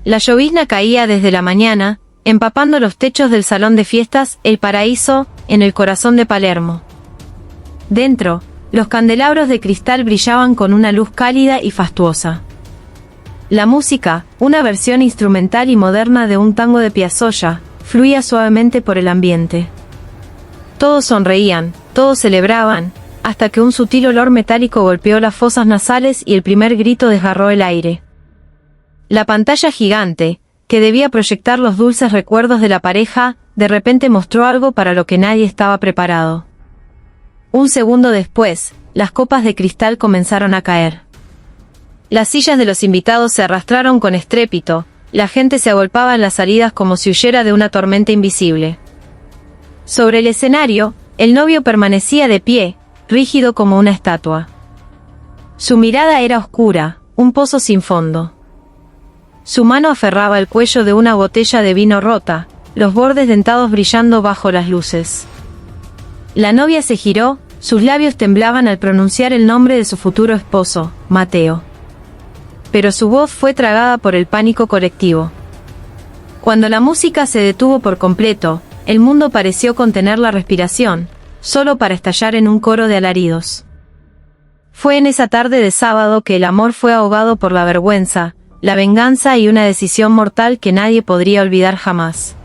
La llovizna caía desde la mañana, empapando los techos del salón de fiestas El Paraíso, en el corazón de Palermo. Dentro, los candelabros de cristal brillaban con una luz cálida y fastuosa. La música, una versión instrumental y moderna de un tango de Piazzolla, fluía suavemente por el ambiente. Todos sonreían, todos celebraban, hasta que un sutil olor metálico golpeó las fosas nasales y el primer grito desgarró el aire. La pantalla gigante, que debía proyectar los dulces recuerdos de la pareja, de repente mostró algo para lo que nadie estaba preparado. Un segundo después, las copas de cristal comenzaron a caer. Las sillas de los invitados se arrastraron con estrépito, la gente se agolpaba en las salidas como si huyera de una tormenta invisible. Sobre el escenario, el novio permanecía de pie, rígido como una estatua. Su mirada era oscura, un pozo sin fondo. Su mano aferraba el cuello de una botella de vino rota, los bordes dentados brillando bajo las luces. La novia se giró, sus labios temblaban al pronunciar el nombre de su futuro esposo, Mateo. Pero su voz fue tragada por el pánico colectivo. Cuando la música se detuvo por completo, el mundo pareció contener la respiración, solo para estallar en un coro de alaridos. Fue en esa tarde de sábado que el amor fue ahogado por la vergüenza, la venganza y una decisión mortal que nadie podría olvidar jamás.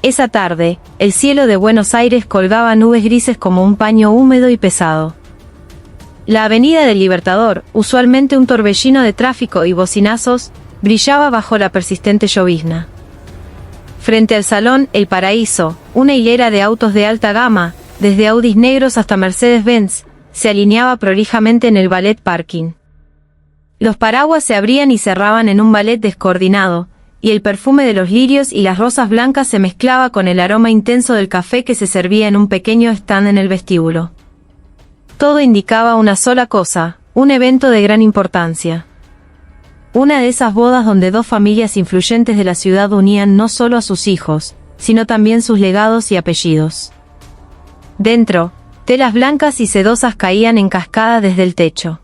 Esa tarde, el cielo de Buenos Aires colgaba nubes grises como un paño húmedo y pesado. La avenida del Libertador, usualmente un torbellino de tráfico y bocinazos, brillaba bajo la persistente llovizna. Frente al salón El Paraíso, una hilera de autos de alta gama, desde Audis negros hasta Mercedes-Benz, se alineaba prolijamente en el ballet parking. Los paraguas se abrían y cerraban en un ballet descoordinado, y el perfume de los lirios y las rosas blancas se mezclaba con el aroma intenso del café que se servía en un pequeño stand en el vestíbulo. Todo indicaba una sola cosa, un evento de gran importancia. Una de esas bodas donde dos familias influyentes de la ciudad unían no solo a sus hijos, sino también sus legados y apellidos. Dentro, telas blancas y sedosas caían en cascada desde el techo.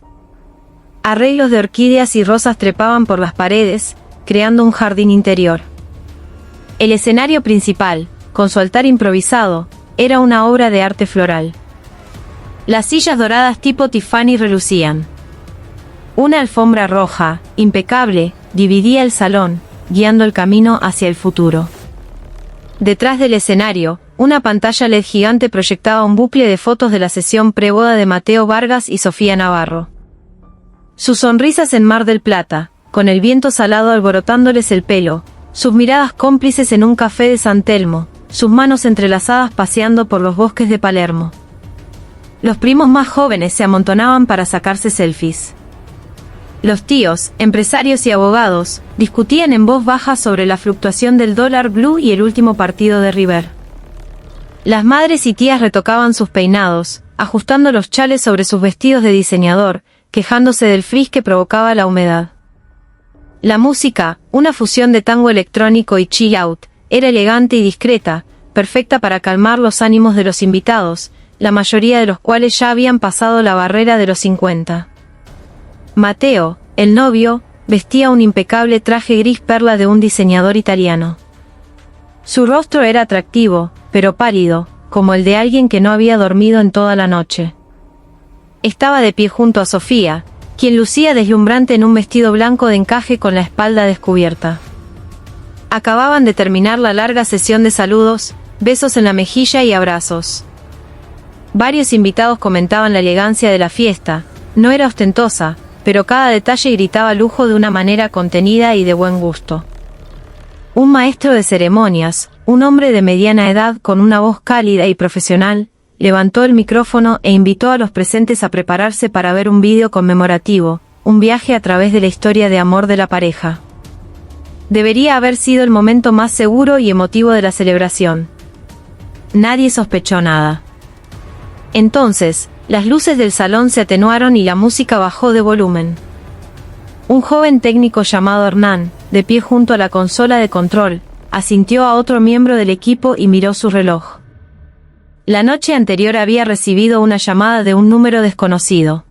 Arreglos de orquídeas y rosas trepaban por las paredes, creando un jardín interior. El escenario principal, con su altar improvisado, era una obra de arte floral. Las sillas doradas tipo Tiffany relucían. Una alfombra roja, impecable, dividía el salón, guiando el camino hacia el futuro. Detrás del escenario, una pantalla LED gigante proyectaba un bucle de fotos de la sesión preboda de Mateo Vargas y Sofía Navarro. Sus sonrisas en Mar del Plata, con el viento salado alborotándoles el pelo, sus miradas cómplices en un café de San Telmo, sus manos entrelazadas paseando por los bosques de Palermo. Los primos más jóvenes se amontonaban para sacarse selfies. Los tíos, empresarios y abogados, discutían en voz baja sobre la fluctuación del dólar blue y el último partido de River. Las madres y tías retocaban sus peinados, ajustando los chales sobre sus vestidos de diseñador, quejándose del frizz que provocaba la humedad. La música, una fusión de tango electrónico y chill out, era elegante y discreta, perfecta para calmar los ánimos de los invitados, la mayoría de los cuales ya habían pasado la barrera de los 50. Mateo, el novio, vestía un impecable traje gris perla de un diseñador italiano. Su rostro era atractivo, pero pálido, como el de alguien que no había dormido en toda la noche. Estaba de pie junto a Sofía, quien lucía deslumbrante en un vestido blanco de encaje con la espalda descubierta. Acababan de terminar la larga sesión de saludos, besos en la mejilla y abrazos. Varios invitados comentaban la elegancia de la fiesta, no era ostentosa, pero cada detalle gritaba lujo de una manera contenida y de buen gusto. Un maestro de ceremonias, un hombre de mediana edad con una voz cálida y profesional, levantó el micrófono e invitó a los presentes a prepararse para ver un vídeo conmemorativo, un viaje a través de la historia de amor de la pareja. Debería haber sido el momento más seguro y emotivo de la celebración. Nadie sospechó nada. Entonces, las luces del salón se atenuaron y la música bajó de volumen. Un joven técnico llamado Hernán, de pie junto a la consola de control, asintió a otro miembro del equipo y miró su reloj. La noche anterior había recibido una llamada de un número desconocido.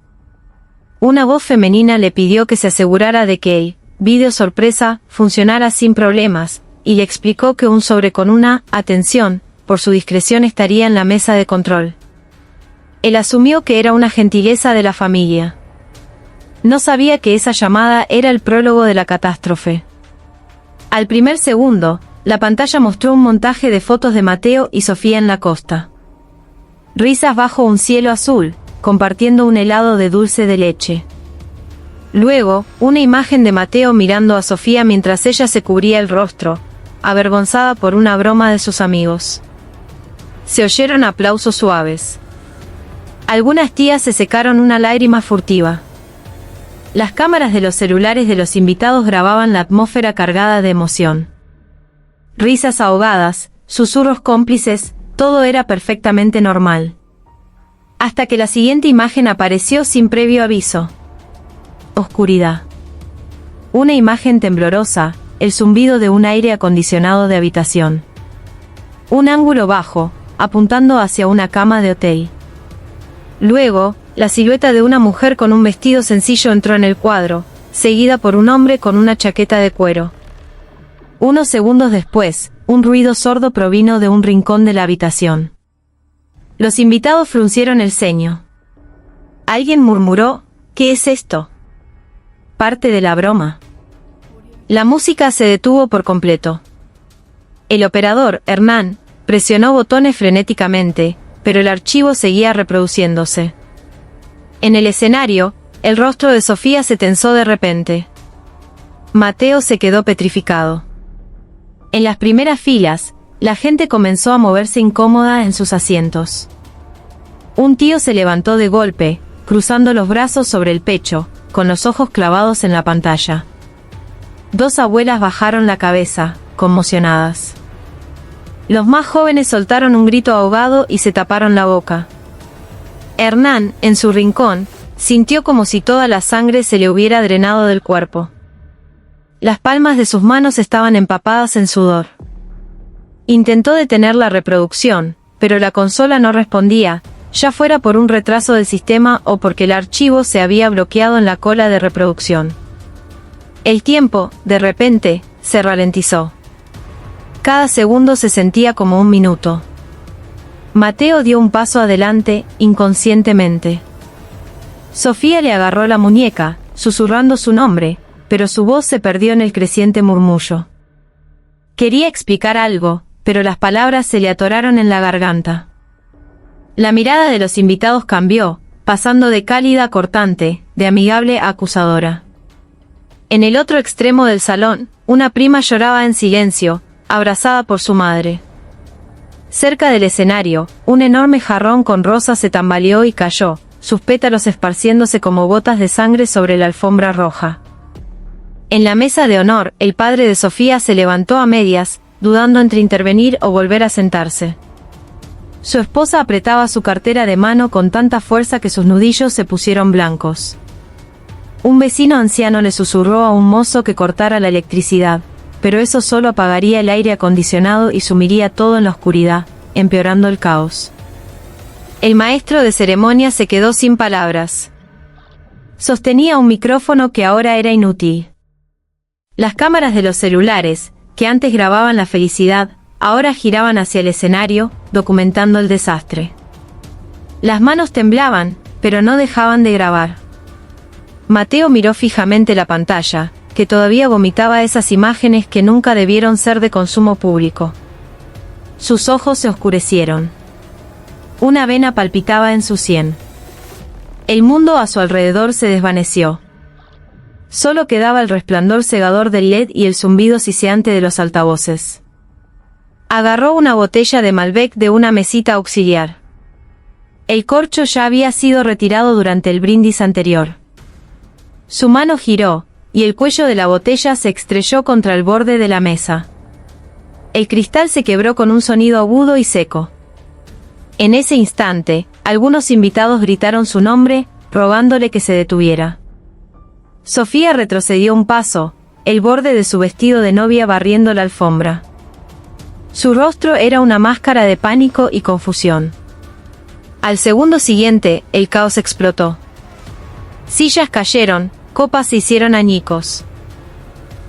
Una voz femenina le pidió que se asegurara de que vídeo sorpresa, funcionara sin problemas, y le explicó que un sobre con una atención, por su discreción estaría en la mesa de control. Él asumió que era una gentileza de la familia. No sabía que esa llamada era el prólogo de la catástrofe. Al primer segundo, la pantalla mostró un montaje de fotos de Mateo y Sofía en la costa. Risas bajo un cielo azul, compartiendo un helado de dulce de leche. Luego, una imagen de Mateo mirando a Sofía mientras ella se cubría el rostro, avergonzada por una broma de sus amigos. Se oyeron aplausos suaves. Algunas tías se secaron una lágrima furtiva. Las cámaras de los celulares de los invitados grababan la atmósfera cargada de emoción. Risas ahogadas, susurros cómplices, todo era perfectamente normal. Hasta que la siguiente imagen apareció sin previo aviso. Oscuridad. Una imagen temblorosa, el zumbido de un aire acondicionado de habitación. Un ángulo bajo, apuntando hacia una cama de hotel. Luego, la silueta de una mujer con un vestido sencillo entró en el cuadro, seguida por un hombre con una chaqueta de cuero. Unos segundos después, un ruido sordo provino de un rincón de la habitación. Los invitados fruncieron el ceño. Alguien murmuró, ¿qué es esto? Parte de la broma. La música se detuvo por completo. El operador, Hernán, presionó botones frenéticamente, pero el archivo seguía reproduciéndose. En el escenario, el rostro de Sofía se tensó de repente. Mateo se quedó petrificado. En las primeras filas, la gente comenzó a moverse incómoda en sus asientos. Un tío se levantó de golpe, cruzando los brazos sobre el pecho, con los ojos clavados en la pantalla. Dos abuelas bajaron la cabeza, conmocionadas. Los más jóvenes soltaron un grito ahogado y se taparon la boca. Hernán, en su rincón, sintió como si toda la sangre se le hubiera drenado del cuerpo. Las palmas de sus manos estaban empapadas en sudor. Intentó detener la reproducción, pero la consola no respondía, ya fuera por un retraso del sistema o porque el archivo se había bloqueado en la cola de reproducción. El tiempo, de repente, se ralentizó. Cada segundo se sentía como un minuto. Mateo dio un paso adelante, inconscientemente. Sofía le agarró la muñeca, susurrando su nombre, pero su voz se perdió en el creciente murmullo. Quería explicar algo, pero las palabras se le atoraron en la garganta. La mirada de los invitados cambió, pasando de cálida a cortante, de amigable a acusadora. En el otro extremo del salón, una prima lloraba en silencio, abrazada por su madre. Cerca del escenario, un enorme jarrón con rosas se tambaleó y cayó, sus pétalos esparciéndose como gotas de sangre sobre la alfombra roja. En la mesa de honor, el padre de Sofía se levantó a medias, dudando entre intervenir o volver a sentarse. Su esposa apretaba su cartera de mano con tanta fuerza que sus nudillos se pusieron blancos. Un vecino anciano le susurró a un mozo que cortara la electricidad, pero eso solo apagaría el aire acondicionado y sumiría todo en la oscuridad, empeorando el caos. El maestro de ceremonias se quedó sin palabras. Sostenía un micrófono que ahora era inútil. Las cámaras de los celulares, que antes grababan la felicidad, ahora giraban hacia el escenario, documentando el desastre. Las manos temblaban, pero no dejaban de grabar. Mateo miró fijamente la pantalla, que todavía vomitaba esas imágenes que nunca debieron ser de consumo público. Sus ojos se oscurecieron. Una vena palpitaba en su sien. El mundo a su alrededor se desvaneció. Solo quedaba el resplandor cegador del LED y el zumbido siseante de los altavoces. Agarró una botella de Malbec de una mesita auxiliar. El corcho ya había sido retirado durante el brindis anterior. Su mano giró, y el cuello de la botella se estrelló contra el borde de la mesa. El cristal se quebró con un sonido agudo y seco. En ese instante, algunos invitados gritaron su nombre, rogándole que se detuviera. Sofía retrocedió un paso, el borde de su vestido de novia barriendo la alfombra. Su rostro era una máscara de pánico y confusión. Al segundo siguiente, el caos explotó. Sillas cayeron, copas se hicieron añicos.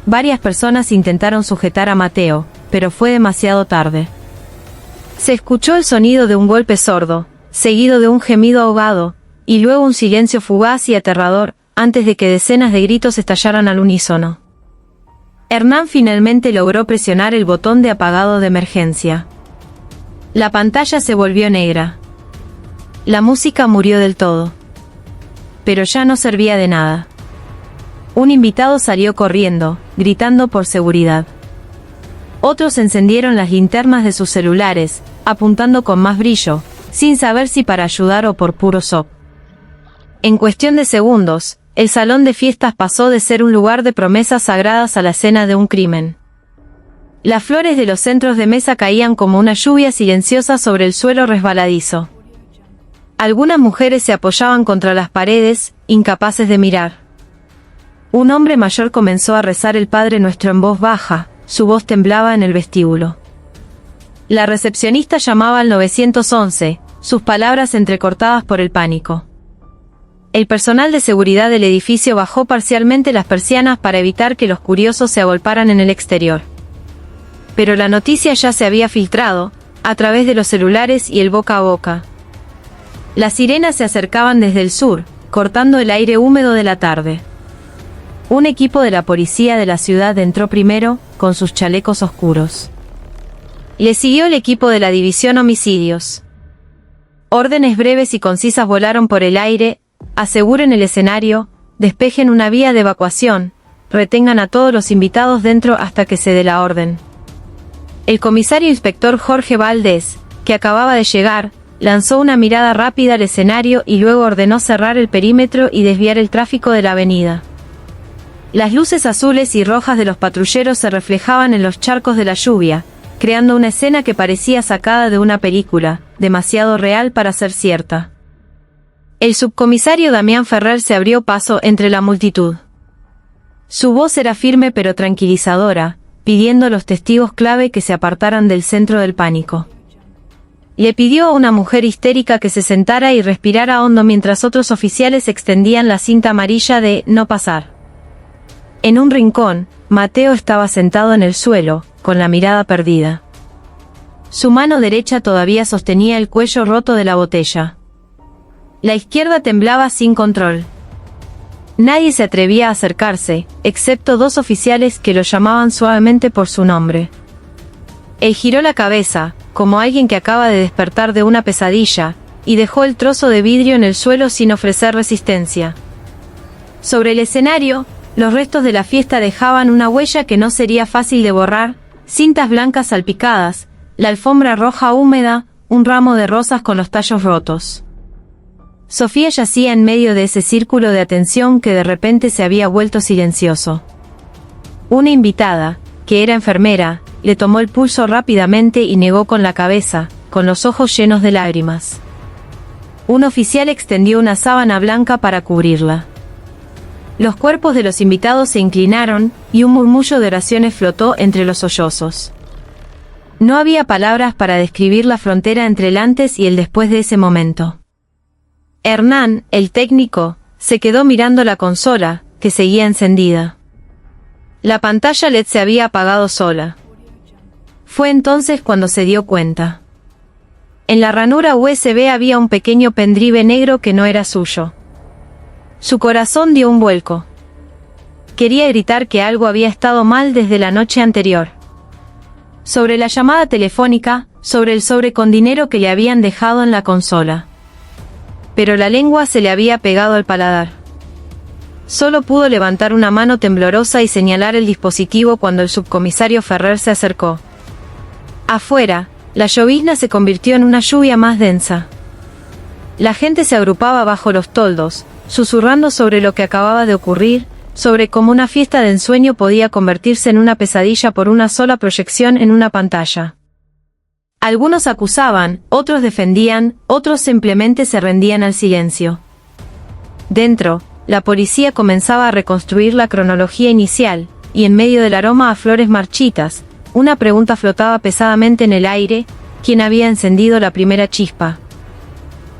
Varias personas intentaron sujetar a Mateo, pero fue demasiado tarde. Se escuchó el sonido de un golpe sordo, seguido de un gemido ahogado, y luego un silencio fugaz y aterrador, antes de que decenas de gritos estallaran al unísono. Hernán finalmente logró presionar el botón de apagado de emergencia. La pantalla se volvió negra. La música murió del todo. Pero ya no servía de nada. Un invitado salió corriendo, gritando por seguridad. Otros encendieron las linternas de sus celulares, apuntando con más brillo, sin saber si para ayudar o por puro shock. En cuestión de segundos, el salón de fiestas pasó de ser un lugar de promesas sagradas a la escena de un crimen. Las flores de los centros de mesa caían como una lluvia silenciosa sobre el suelo resbaladizo. Algunas mujeres se apoyaban contra las paredes, incapaces de mirar. Un hombre mayor comenzó a rezar el Padre Nuestro en voz baja, su voz temblaba en el vestíbulo. La recepcionista llamaba al 911, sus palabras entrecortadas por el pánico. El personal de seguridad del edificio bajó parcialmente las persianas para evitar que los curiosos se agolparan en el exterior. Pero la noticia ya se había filtrado, a través de los celulares y el boca a boca. Las sirenas se acercaban desde el sur, cortando el aire húmedo de la tarde. Un equipo de la policía de la ciudad entró primero, con sus chalecos oscuros. Le siguió el equipo de la división homicidios. Órdenes breves y concisas volaron por el aire: aseguren el escenario, despejen una vía de evacuación, retengan a todos los invitados dentro hasta que se dé la orden. El comisario inspector Jorge Valdés, que acababa de llegar, lanzó una mirada rápida al escenario y luego ordenó cerrar el perímetro y desviar el tráfico de la avenida. Las luces azules y rojas de los patrulleros se reflejaban en los charcos de la lluvia, creando una escena que parecía sacada de una película, demasiado real para ser cierta. El subcomisario Damián Ferrer se abrió paso entre la multitud. Su voz era firme pero tranquilizadora, pidiendo a los testigos clave que se apartaran del centro del pánico. Le pidió a una mujer histérica que se sentara y respirara hondo mientras otros oficiales extendían la cinta amarilla de «no pasar». En un rincón, Mateo estaba sentado en el suelo, con la mirada perdida. Su mano derecha todavía sostenía el cuello roto de la botella. La izquierda temblaba sin control. Nadie se atrevía a acercarse, excepto dos oficiales que lo llamaban suavemente por su nombre. Él giró la cabeza, como alguien que acaba de despertar de una pesadilla, y dejó el trozo de vidrio en el suelo sin ofrecer resistencia. Sobre el escenario, los restos de la fiesta dejaban una huella que no sería fácil de borrar: cintas blancas salpicadas, la alfombra roja húmeda, un ramo de rosas con los tallos rotos. Sofía yacía en medio de ese círculo de atención que de repente se había vuelto silencioso. Una invitada, que era enfermera, le tomó el pulso rápidamente y negó con la cabeza, con los ojos llenos de lágrimas. Un oficial extendió una sábana blanca para cubrirla. Los cuerpos de los invitados se inclinaron, y un murmullo de oraciones flotó entre los sollozos. No había palabras para describir la frontera entre el antes y el después de ese momento. Hernán, el técnico, se quedó mirando la consola, que seguía encendida. La pantalla LED se había apagado sola. Fue entonces cuando se dio cuenta. En la ranura USB había un pequeño pendrive negro que no era suyo. Su corazón dio un vuelco. Quería gritar que algo había estado mal desde la noche anterior. Sobre la llamada telefónica, sobre el sobre con dinero que le habían dejado en la consola. Pero la lengua se le había pegado al paladar. Solo pudo levantar una mano temblorosa y señalar el dispositivo cuando el subcomisario Ferrer se acercó. Afuera, la llovizna se convirtió en una lluvia más densa. La gente se agrupaba bajo los toldos, susurrando sobre lo que acababa de ocurrir, sobre cómo una fiesta de ensueño podía convertirse en una pesadilla por una sola proyección en una pantalla. Algunos acusaban, otros defendían, otros simplemente se rendían al silencio. Dentro, la policía comenzaba a reconstruir la cronología inicial, y en medio del aroma a flores marchitas, una pregunta flotaba pesadamente en el aire: ¿quién había encendido la primera chispa?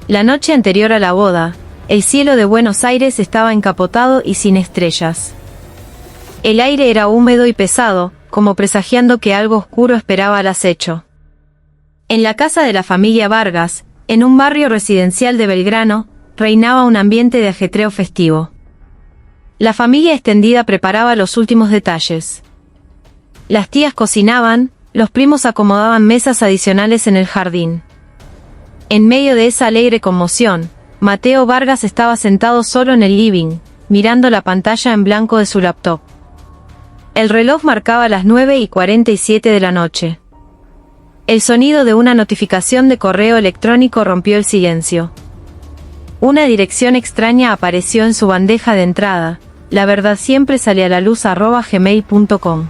La noche anterior a la boda, el cielo de Buenos Aires estaba encapotado y sin estrellas. El aire era húmedo y pesado, como presagiando que algo oscuro esperaba al acecho. En la casa de la familia Vargas, en un barrio residencial de Belgrano, reinaba un ambiente de ajetreo festivo. La familia extendida preparaba los últimos detalles. Las tías cocinaban, los primos acomodaban mesas adicionales en el jardín. En medio de esa alegre conmoción, Mateo Vargas estaba sentado solo en el living, mirando la pantalla en blanco de su laptop. El reloj marcaba las 9:47 de la noche. El sonido de una notificación de correo electrónico rompió el silencio. Una dirección extraña apareció en su bandeja de entrada. La verdad siempre sale a la luz @gmail.com.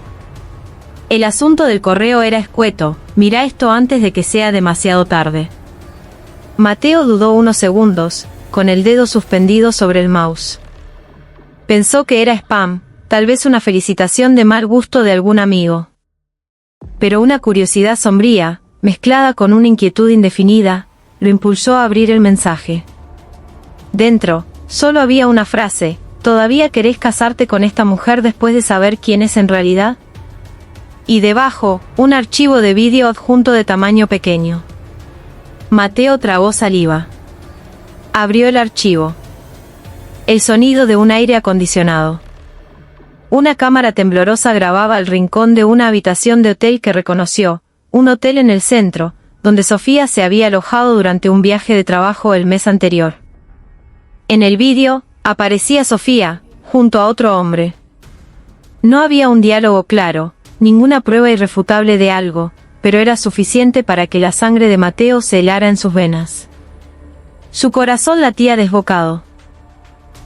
El asunto del correo era escueto: mira esto antes de que sea demasiado tarde. Mateo dudó unos segundos, con el dedo suspendido sobre el mouse. Pensó que era spam, tal vez una felicitación de mal gusto de algún amigo. Pero una curiosidad sombría, mezclada con una inquietud indefinida, lo impulsó a abrir el mensaje. Dentro, solo había una frase: ¿todavía querés casarte con esta mujer después de saber quién es en realidad? Y debajo, un archivo de vídeo adjunto de tamaño pequeño. Mateo tragó saliva. Abrió el archivo. El sonido de un aire acondicionado. Una cámara temblorosa grababa el rincón de una habitación de hotel que reconoció, un hotel en el centro, donde Sofía se había alojado durante un viaje de trabajo el mes anterior. En el vídeo, aparecía Sofía, junto a otro hombre. No había un diálogo claro, ninguna prueba irrefutable de algo, pero era suficiente para que la sangre de Mateo se helara en sus venas. Su corazón latía desbocado.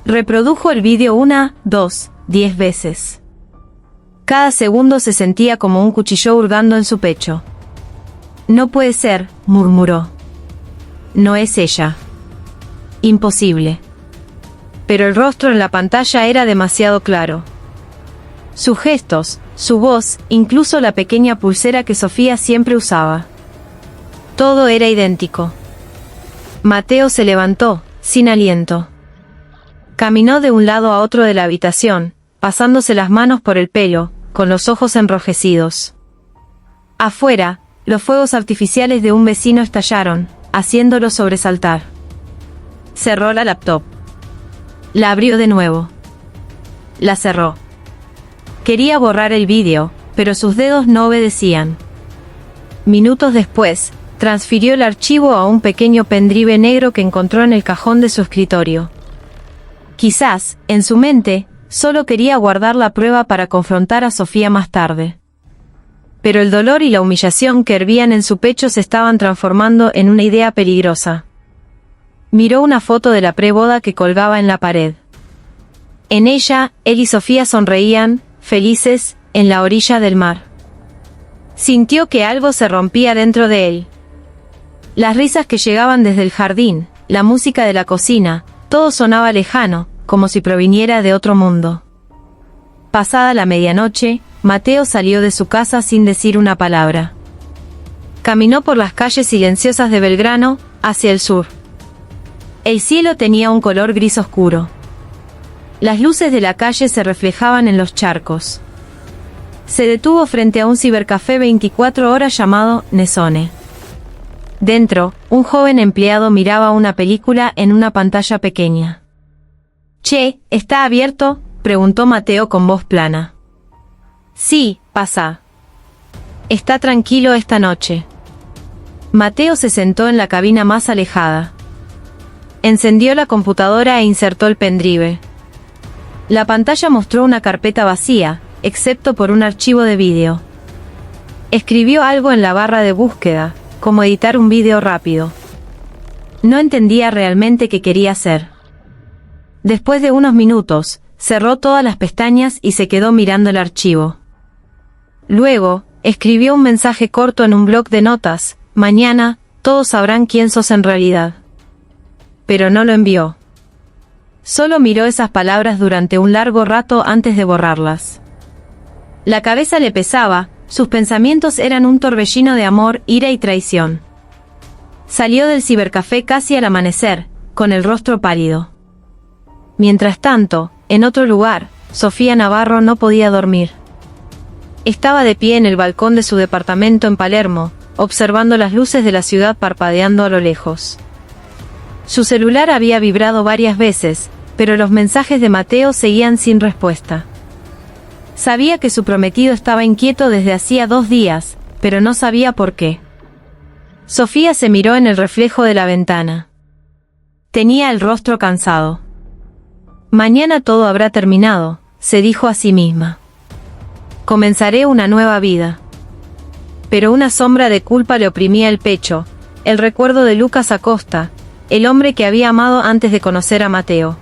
Reprodujo el vídeo 1, 2, 10 veces. Cada segundo se sentía como un cuchillo hurgando en su pecho. No puede ser, murmuró. No es ella. Imposible. Pero el rostro en la pantalla era demasiado claro. Sus gestos, su voz, incluso la pequeña pulsera que Sofía siempre usaba. Todo era idéntico. Mateo se levantó, sin aliento. Caminó de un lado a otro de la habitación, pasándose las manos por el pelo, con los ojos enrojecidos. Afuera, los fuegos artificiales de un vecino estallaron, haciéndolo sobresaltar. Cerró la laptop. La abrió de nuevo. La cerró. Quería borrar el vídeo, pero sus dedos no obedecían. Minutos después, transfirió el archivo a un pequeño pendrive negro que encontró en el cajón de su escritorio. Quizás, en su mente, solo quería guardar la prueba para confrontar a Sofía más tarde. Pero el dolor y la humillación que hervían en su pecho se estaban transformando en una idea peligrosa. Miró una foto de la preboda que colgaba en la pared. En ella, él y Sofía sonreían, felices, en la orilla del mar. Sintió que algo se rompía dentro de él. Las risas que llegaban desde el jardín, la música de la cocina, todo sonaba lejano, como si proviniera de otro mundo. Pasada la medianoche, Mateo salió de su casa sin decir una palabra. Caminó por las calles silenciosas de Belgrano, hacia el sur. El cielo tenía un color gris oscuro. Las luces de la calle se reflejaban en los charcos. Se detuvo frente a un cibercafé 24 horas llamado Nesone. Dentro, un joven empleado miraba una película en una pantalla pequeña. «Che, ¿está abierto?», preguntó Mateo con voz plana. «Sí, pasa. Está tranquilo esta noche». Mateo se sentó en la cabina más alejada. Encendió la computadora e insertó el pendrive. La pantalla mostró una carpeta vacía, excepto por un archivo de vídeo. Escribió algo en la barra de búsqueda, como editar un vídeo rápido. No entendía realmente qué quería hacer. Después de unos minutos, cerró todas las pestañas y se quedó mirando el archivo. Luego, escribió un mensaje corto en un bloc de notas: «Mañana, todos sabrán quién sos en realidad». Pero no lo envió. Solo miró esas palabras durante un largo rato antes de borrarlas. La cabeza le pesaba, sus pensamientos eran un torbellino de amor, ira y traición. Salió del cibercafé casi al amanecer, con el rostro pálido. Mientras tanto, en otro lugar, Sofía Navarro no podía dormir. Estaba de pie en el balcón de su departamento en Palermo, observando las luces de la ciudad parpadeando a lo lejos. Su celular había vibrado varias veces, pero los mensajes de Mateo seguían sin respuesta. Sabía que su prometido estaba inquieto desde hacía 2 días, pero no sabía por qué. Sofía se miró en el reflejo de la ventana. Tenía el rostro cansado. Mañana todo habrá terminado, se dijo a sí misma. Comenzaré una nueva vida. Pero una sombra de culpa le oprimía el pecho, el recuerdo de Lucas Acosta, el hombre que había amado antes de conocer a Mateo.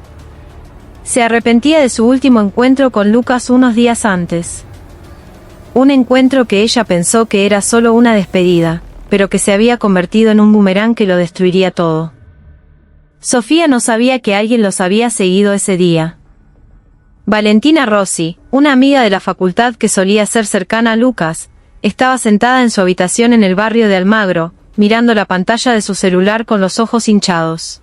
Se arrepentía de su último encuentro con Lucas unos días antes. Un encuentro que ella pensó que era solo una despedida, pero que se había convertido en un boomerang que lo destruiría todo. Sofía no sabía que alguien los había seguido ese día. Valentina Rossi, una amiga de la facultad que solía ser cercana a Lucas, estaba sentada en su habitación en el barrio de Almagro, mirando la pantalla de su celular con los ojos hinchados.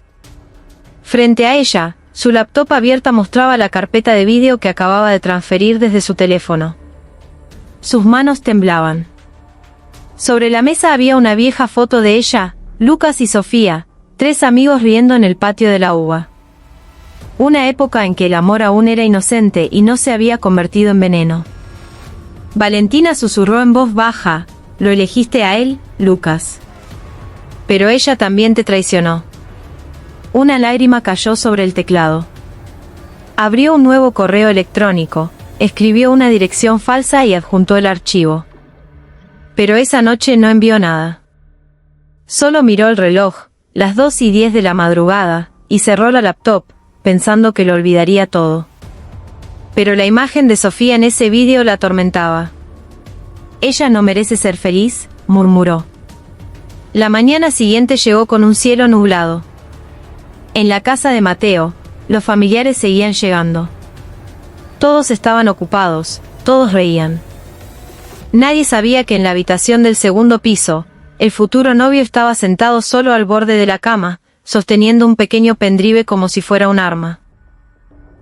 Frente a ella, su laptop abierta mostraba la carpeta de vídeo que acababa de transferir desde su teléfono. Sus manos temblaban. Sobre la mesa había una vieja foto de ella, Lucas y Sofía, 3 amigos riendo en el patio de la UBA. Una época en que el amor aún era inocente y no se había convertido en veneno. Valentina susurró en voz baja, «¿Lo elegiste a él, Lucas? Pero ella también te traicionó». Una lágrima cayó sobre el teclado. Abrió un nuevo correo electrónico, escribió una dirección falsa y adjuntó el archivo. Pero esa noche no envió nada. Solo miró el reloj, las 2:10 de la madrugada, y cerró la laptop, pensando que lo olvidaría todo. Pero la imagen de Sofía en ese vídeo la atormentaba. «Ella no merece ser feliz», murmuró. La mañana siguiente llegó con un cielo nublado. En la casa de Mateo, los familiares seguían llegando. Todos estaban ocupados, todos reían. Nadie sabía que en la habitación del segundo piso, el futuro novio estaba sentado solo al borde de la cama, sosteniendo un pequeño pendrive como si fuera un arma.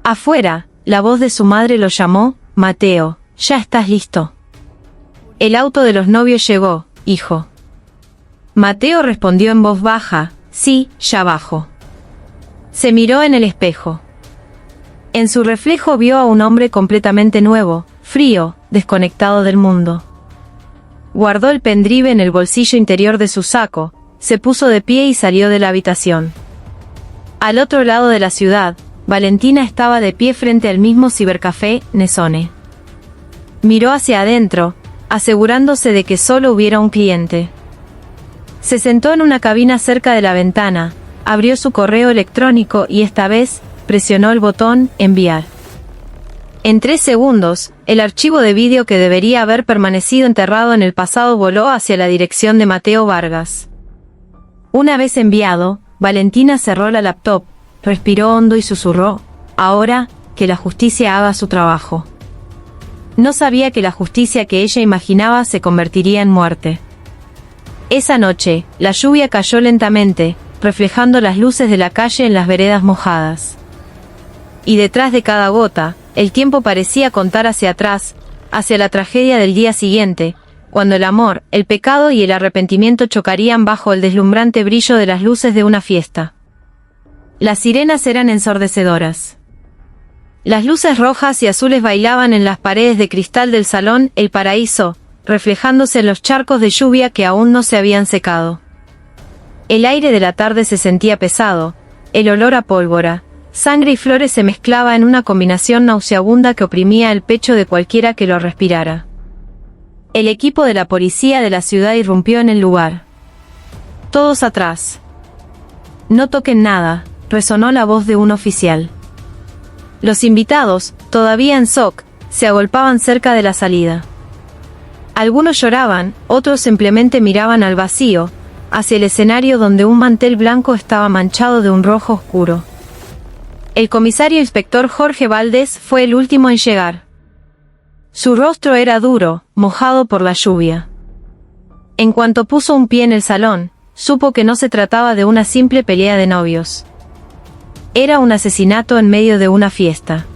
Afuera, la voz de su madre lo llamó, «Mateo, ¿ya estás listo?» «El auto de los novios llegó, hijo». Mateo respondió en voz baja, «Sí, ya bajo». Se miró en el espejo. En su reflejo vio a un hombre completamente nuevo, frío, desconectado del mundo. Guardó el pendrive en el bolsillo interior de su saco, se puso de pie y salió de la habitación. Al otro lado de la ciudad, Valentina estaba de pie frente al mismo cibercafé, Nesone. Miró hacia adentro, asegurándose de que solo hubiera un cliente. Se sentó en una cabina cerca de la ventana, abrió su correo electrónico y esta vez, presionó el botón «Enviar». En 3 segundos, el archivo de vídeo que debería haber permanecido enterrado en el pasado voló hacia la dirección de Mateo Vargas. Una vez enviado, Valentina cerró la laptop, respiró hondo y susurró, «Ahora, que la justicia haga su trabajo». No sabía que la justicia que ella imaginaba se convertiría en muerte. Esa noche, la lluvia cayó lentamente, reflejando las luces de la calle en las veredas mojadas. Y detrás de cada gota, el tiempo parecía contar hacia atrás, hacia la tragedia del día siguiente, cuando el amor, el pecado y el arrepentimiento chocarían bajo el deslumbrante brillo de las luces de una fiesta. Las sirenas eran ensordecedoras. Las luces rojas y azules bailaban en las paredes de cristal del salón El Paraíso, reflejándose en los charcos de lluvia que aún no se habían secado. El aire de la tarde se sentía pesado, el olor a pólvora, sangre y flores se mezclaba en una combinación nauseabunda que oprimía el pecho de cualquiera que lo respirara. El equipo de la policía de la ciudad irrumpió en el lugar. «Todos atrás». «No toquen nada», resonó la voz de un oficial. Los invitados, todavía en shock, se agolpaban cerca de la salida. Algunos lloraban, otros simplemente miraban al vacío, hacia el escenario donde un mantel blanco estaba manchado de un rojo oscuro. El comisario inspector Jorge Valdés fue el último en llegar. Su rostro era duro, mojado por la lluvia. En cuanto puso un pie en el salón, supo que no se trataba de una simple pelea de novios. Era un asesinato en medio de una fiesta.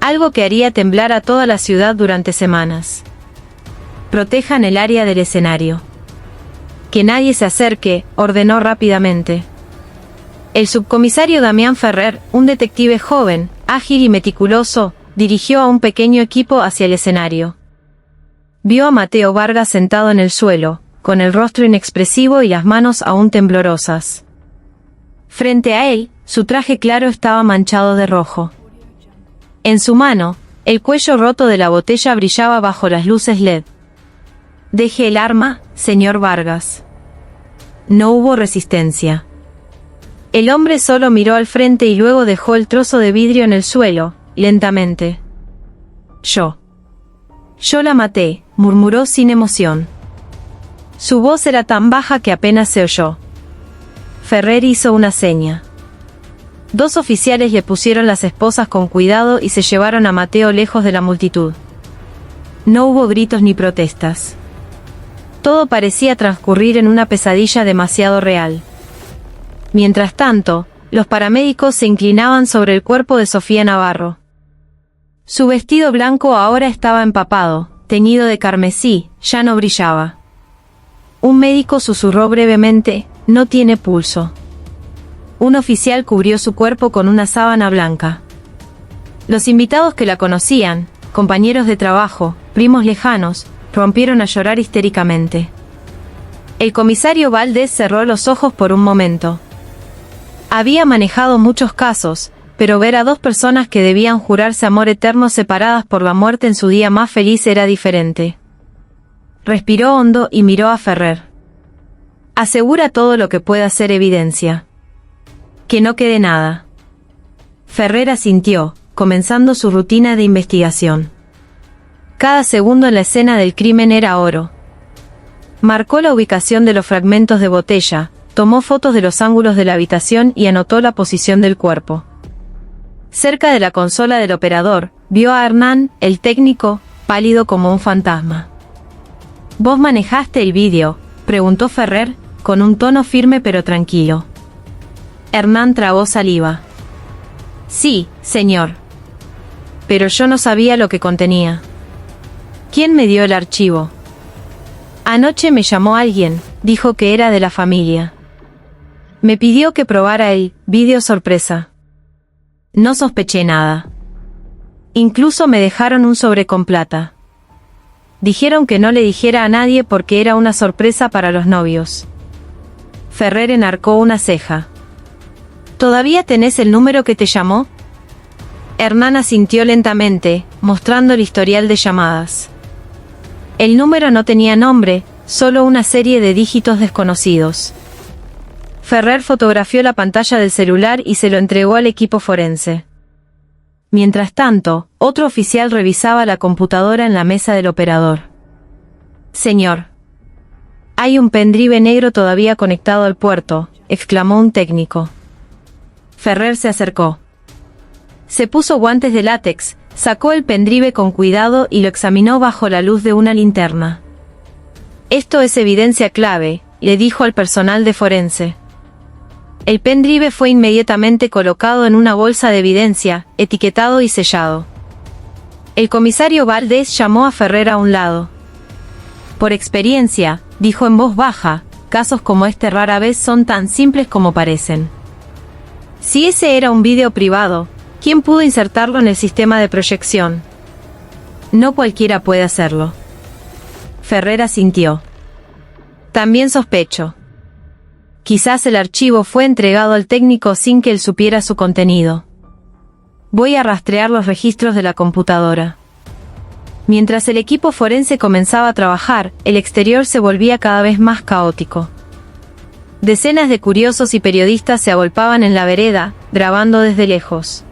algo que haría temblar a toda la ciudad durante semanas. Protejan el área del escenario. Que nadie se acerque, ordenó rápidamente. El subcomisario Damián Ferrer, un detective joven, ágil y meticuloso, dirigió a un pequeño equipo hacia el escenario. Vio a Mateo Vargas sentado en el suelo, con el rostro inexpresivo y las manos aún temblorosas. Frente a él, su traje claro estaba manchado de rojo. En su mano, el cuello roto de la botella brillaba bajo las luces LED. «Deje el arma, señor Vargas». No hubo resistencia. El hombre solo miró al frente y luego dejó el trozo de vidrio en el suelo, lentamente. Yo la maté», murmuró sin emoción. Su voz era tan baja que apenas se oyó. Ferrer hizo una seña. 2 oficiales le pusieron las esposas con cuidado y se llevaron a Mateo lejos de la multitud. No hubo gritos ni protestas. Todo parecía transcurrir en una pesadilla demasiado real. Mientras tanto, los paramédicos se inclinaban sobre el cuerpo de Sofía Navarro. Su vestido blanco ahora estaba empapado, teñido de carmesí, ya no brillaba. Un médico susurró brevemente: «No tiene pulso». Un oficial cubrió su cuerpo con una sábana blanca. Los invitados que la conocían, compañeros de trabajo, primos lejanos, rompieron a llorar histéricamente. El comisario Valdés cerró los ojos por un momento. Había manejado muchos casos, pero ver a 2 personas que debían jurarse amor eterno separadas por la muerte en su día más feliz era diferente. Respiró hondo y miró a Ferrer. «Asegura todo lo que pueda ser evidencia. Que no quede nada». Ferrer asintió, comenzando su rutina de investigación. Cada segundo en la escena del crimen era oro. Marcó la ubicación de los fragmentos de botella, tomó fotos de los ángulos de la habitación y anotó la posición del cuerpo. Cerca de la consola del operador, vio a Hernán, el técnico, pálido como un fantasma. «¿Vos manejaste el vídeo?», preguntó Ferrer, con un tono firme pero tranquilo. Hernán tragó saliva. «Sí, señor. Pero yo no sabía lo que contenía». «¿Quién me dio el archivo?». «Anoche me llamó alguien, dijo que era de la familia. Me pidió que probara el vídeo sorpresa. No sospeché nada. Incluso me dejaron un sobre con plata. Dijeron que no le dijera a nadie porque era una sorpresa para los novios». Ferrer enarcó una ceja. «¿Todavía tenés el número que te llamó?». Hernán asintió lentamente, mostrando el historial de llamadas. El número no tenía nombre, solo una serie de dígitos desconocidos. Ferrer fotografió la pantalla del celular y se lo entregó al equipo forense. Mientras tanto, otro oficial revisaba la computadora en la mesa del operador. «Señor. Hay un pendrive negro todavía conectado al puerto», exclamó un técnico. Ferrer se acercó. Se puso guantes de látex, sacó el pendrive con cuidado y lo examinó bajo la luz de una linterna. «Esto es evidencia clave», le dijo al personal de forense. El pendrive fue inmediatamente colocado en una bolsa de evidencia, etiquetado y sellado. El comisario Valdés llamó a Ferrer a un lado. «Por experiencia», dijo en voz baja, «casos como este rara vez son tan simples como parecen. Si ese era un vídeo privado, ¿quién pudo insertarlo en el sistema de proyección? No cualquiera puede hacerlo». Ferrer asintió. «También sospecho. Quizás el archivo fue entregado al técnico sin que él supiera su contenido. Voy a rastrear los registros de la computadora». Mientras el equipo forense comenzaba a trabajar, el exterior se volvía cada vez más caótico. Decenas de curiosos y periodistas se agolpaban en la vereda, grabando desde lejos.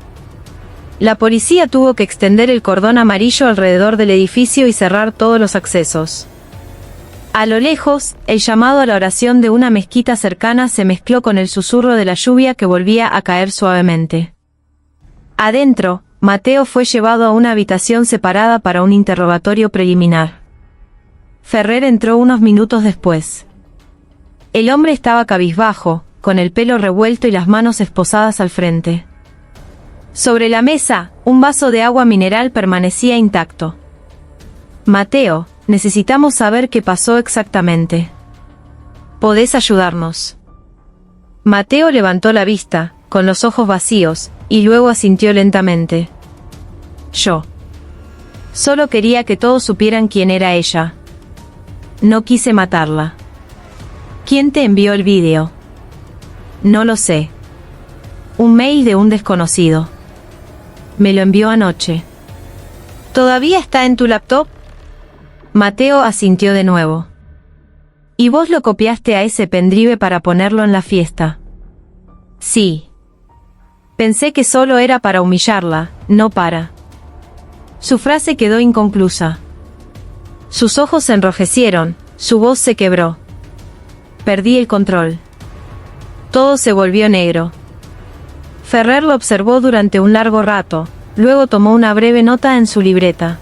La policía tuvo que extender el cordón amarillo alrededor del edificio y cerrar todos los accesos. A lo lejos, el llamado a la oración de una mezquita cercana se mezcló con el susurro de la lluvia que volvía a caer suavemente. Adentro, Mateo fue llevado a una habitación separada para un interrogatorio preliminar. Ferrer entró unos minutos después. El hombre estaba cabizbajo, con el pelo revuelto y las manos esposadas al frente. Sobre la mesa, un vaso de agua mineral permanecía intacto. Mateo, necesitamos saber qué pasó exactamente. ¿Podés ayudarnos? Mateo levantó la vista, con los ojos vacíos, y luego asintió lentamente. Yo. Solo quería que todos supieran quién era ella. No quise matarla. ¿Quién te envió el vídeo? No lo sé. Un mail de un desconocido. Me lo envió anoche. ¿Todavía está en tu laptop? Mateo asintió de nuevo. ¿Y vos lo copiaste a ese pendrive para ponerlo en la fiesta? Sí. Pensé que solo era para humillarla, no para. Su frase quedó inconclusa. Sus ojos se enrojecieron, su voz se quebró. Perdí el control. Todo se volvió negro. Ferrer lo observó durante un largo rato, luego tomó una breve nota en su libreta.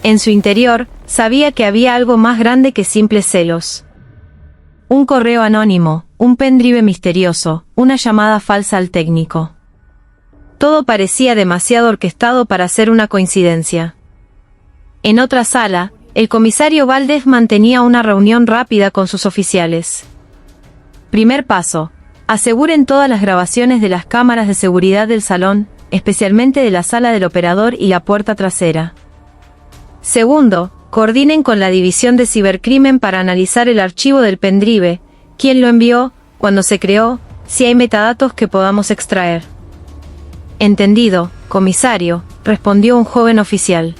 En su interior, sabía que había algo más grande que simples celos. Un correo anónimo, un pendrive misterioso, una llamada falsa al técnico. Todo parecía demasiado orquestado para ser una coincidencia. En otra sala, el comisario Valdés mantenía una reunión rápida con sus oficiales. Primer paso: aseguren todas las grabaciones de las cámaras de seguridad del salón, especialmente de la sala del operador y la puerta trasera. Segundo, coordinen con la división de cibercrimen para analizar el archivo del pendrive, quién lo envió, cuándo se creó, si hay metadatos que podamos extraer. Entendido, comisario, respondió un joven oficial.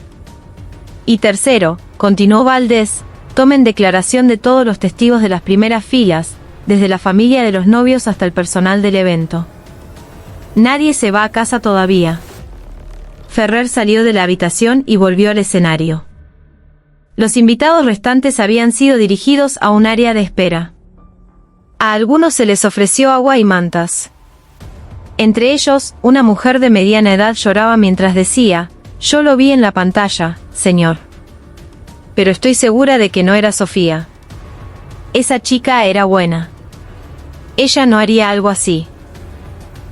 Y tercero, continuó Valdés, tomen declaración de todos los testigos de las primeras filas, desde la familia de los novios hasta el personal del evento. Nadie se va a casa todavía. Ferrer salió de la habitación y volvió al escenario. Los invitados restantes habían sido dirigidos a un área de espera. A algunos se les ofreció agua y mantas. Entre ellos, una mujer de mediana edad lloraba mientras decía: «Yo lo vi en la pantalla, señor. Pero estoy segura de que no era Sofía. Esa chica era buena. Ella no haría algo así».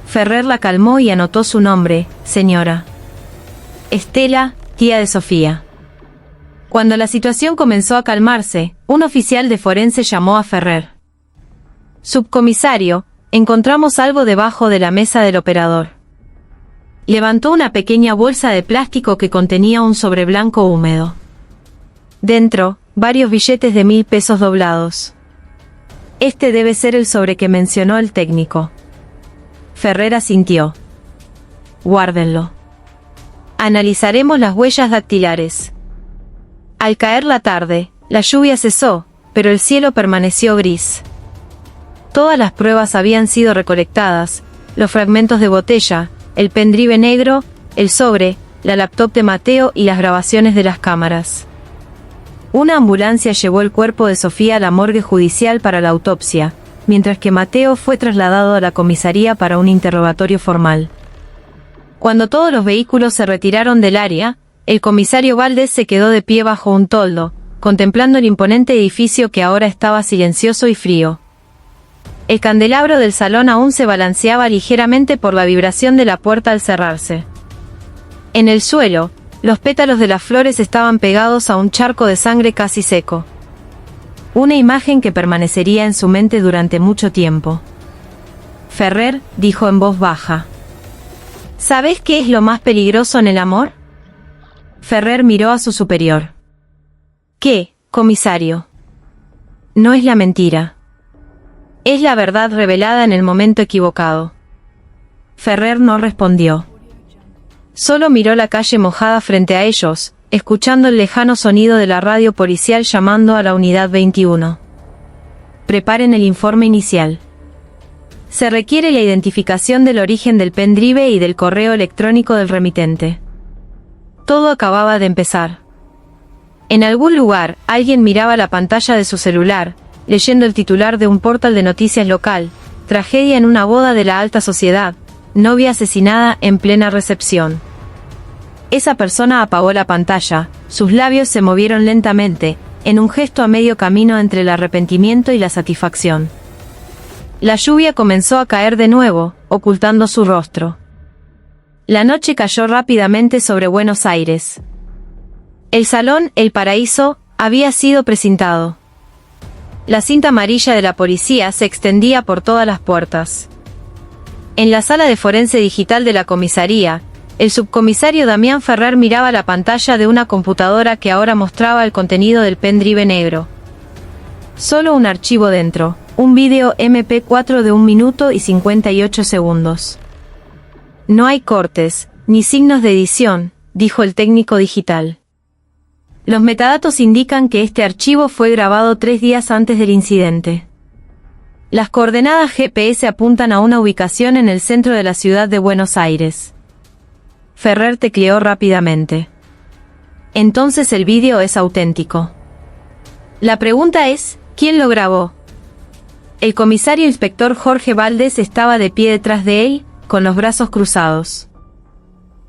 Ferrer la calmó y anotó su nombre: señora Estela, tía de Sofía. Cuando la situación comenzó a calmarse, un oficial de forense llamó a Ferrer. «Subcomisario, encontramos algo debajo de la mesa del operador». Levantó una pequeña bolsa de plástico que contenía un sobre blanco húmedo. Dentro, varios billetes de 1000 pesos doblados. Este debe ser el sobre que mencionó el técnico. Ferrer asintió. Guárdenlo. Analizaremos las huellas dactilares. Al caer la tarde, la lluvia cesó, pero el cielo permaneció gris. Todas las pruebas habían sido recolectadas: los fragmentos de botella, el pendrive negro, el sobre, la laptop de Mateo y las grabaciones de las cámaras. Una ambulancia llevó el cuerpo de Sofía a la morgue judicial para la autopsia, mientras que Mateo fue trasladado a la comisaría para un interrogatorio formal. Cuando todos los vehículos se retiraron del área, el comisario Valdés se quedó de pie bajo un toldo, contemplando el imponente edificio que ahora estaba silencioso y frío. El candelabro del salón aún se balanceaba ligeramente por la vibración de la puerta al cerrarse. En el suelo, los pétalos de las flores estaban pegados a un charco de sangre casi seco. Una imagen que permanecería en su mente durante mucho tiempo. Ferrer dijo en voz baja: ¿Sabes qué es lo más peligroso en el amor? Ferrer miró a su superior. ¿Qué, comisario? No es la mentira. Es la verdad revelada en el momento equivocado. Ferrer no respondió. Solo miró la calle mojada frente a ellos, escuchando el lejano sonido de la radio policial llamando a la unidad 21. Preparen el informe inicial. Se requiere la identificación del origen del pendrive y del correo electrónico del remitente. Todo acababa de empezar. En algún lugar, alguien miraba la pantalla de su celular, leyendo el titular de un portal de noticias local: tragedia en una boda de la alta sociedad, novia asesinada en plena recepción. Esa persona apagó la pantalla, sus labios se movieron lentamente, en un gesto a medio camino entre el arrepentimiento y la satisfacción. La lluvia comenzó a caer de nuevo, ocultando su rostro. La noche cayó rápidamente sobre Buenos Aires. El salón El Paraíso había sido precintado. La cinta amarilla de la policía se extendía por todas las puertas. En la sala de forense digital de la comisaría, el subcomisario Damián Ferrer miraba la pantalla de una computadora que ahora mostraba el contenido del pendrive negro. Solo un archivo dentro, un vídeo MP4 de 1 minuto y 58 segundos. No hay cortes, ni signos de edición, dijo el técnico digital. Los metadatos indican que este archivo fue grabado 3 días antes del incidente. Las coordenadas GPS apuntan a una ubicación en el centro de la ciudad de Buenos Aires. Ferrer tecleó rápidamente. Entonces el vídeo es auténtico. La pregunta es, ¿quién lo grabó? El comisario inspector Jorge Valdés estaba de pie detrás de él, con los brazos cruzados.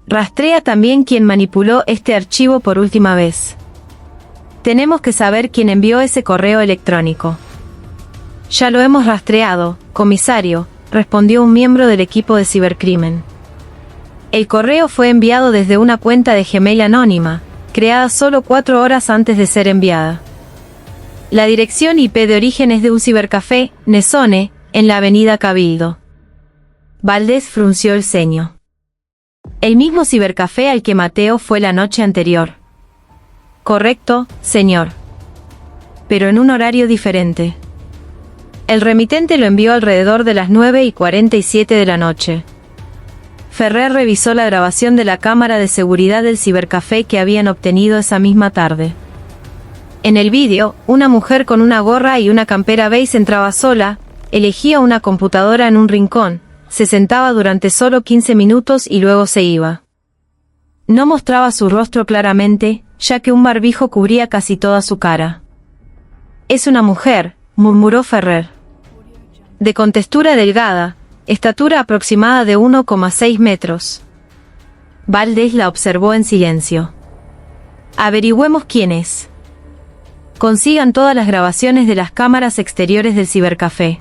Rastrea también quién manipuló este archivo por última vez. Tenemos que saber quién envió ese correo electrónico. Ya lo hemos rastreado, comisario, respondió un miembro del equipo de cibercrimen. El correo fue enviado desde una cuenta de Gmail anónima, creada solo 4 horas antes de ser enviada. La dirección IP de origen es de un cibercafé, Nesone, en la avenida Cabildo. Valdés frunció el ceño. El mismo cibercafé al que Mateo fue la noche anterior. Correcto, señor. Pero en un horario diferente. El remitente lo envió alrededor de las 9:47 de la noche. Ferrer revisó la grabación de la cámara de seguridad del cibercafé que habían obtenido esa misma tarde. En el vídeo, una mujer con una gorra y una campera beige entraba sola, elegía una computadora en un rincón, se sentaba durante solo 15 minutos y luego se iba. No mostraba su rostro claramente, ya que un barbijo cubría casi toda su cara. «Es una mujer», murmuró Ferrer. «De contextura delgada, estatura aproximada de 1,6 metros». Valdés la observó en silencio. «Averigüemos quién es. Consigan todas las grabaciones de las cámaras exteriores del cibercafé.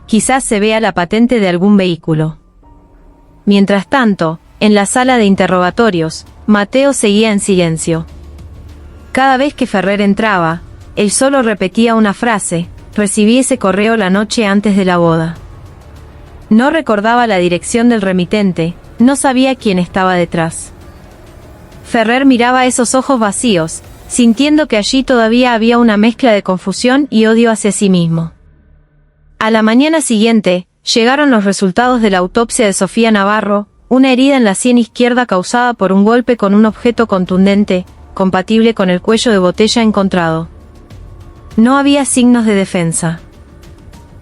Quizás se vea la patente de algún vehículo». Mientras tanto, en la sala de interrogatorios, Mateo seguía en silencio. Cada vez que Ferrer entraba, él solo repetía una frase: «Recibí ese correo la noche antes de la boda». No recordaba la dirección del remitente, no sabía quién estaba detrás. Ferrer miraba esos ojos vacíos, sintiendo que allí todavía había una mezcla de confusión y odio hacia sí mismo. A la mañana siguiente, llegaron los resultados de la autopsia de Sofía Navarro, una herida en la sien izquierda causada por un golpe con un objeto contundente, compatible con el cuello de botella encontrado. No había signos de defensa.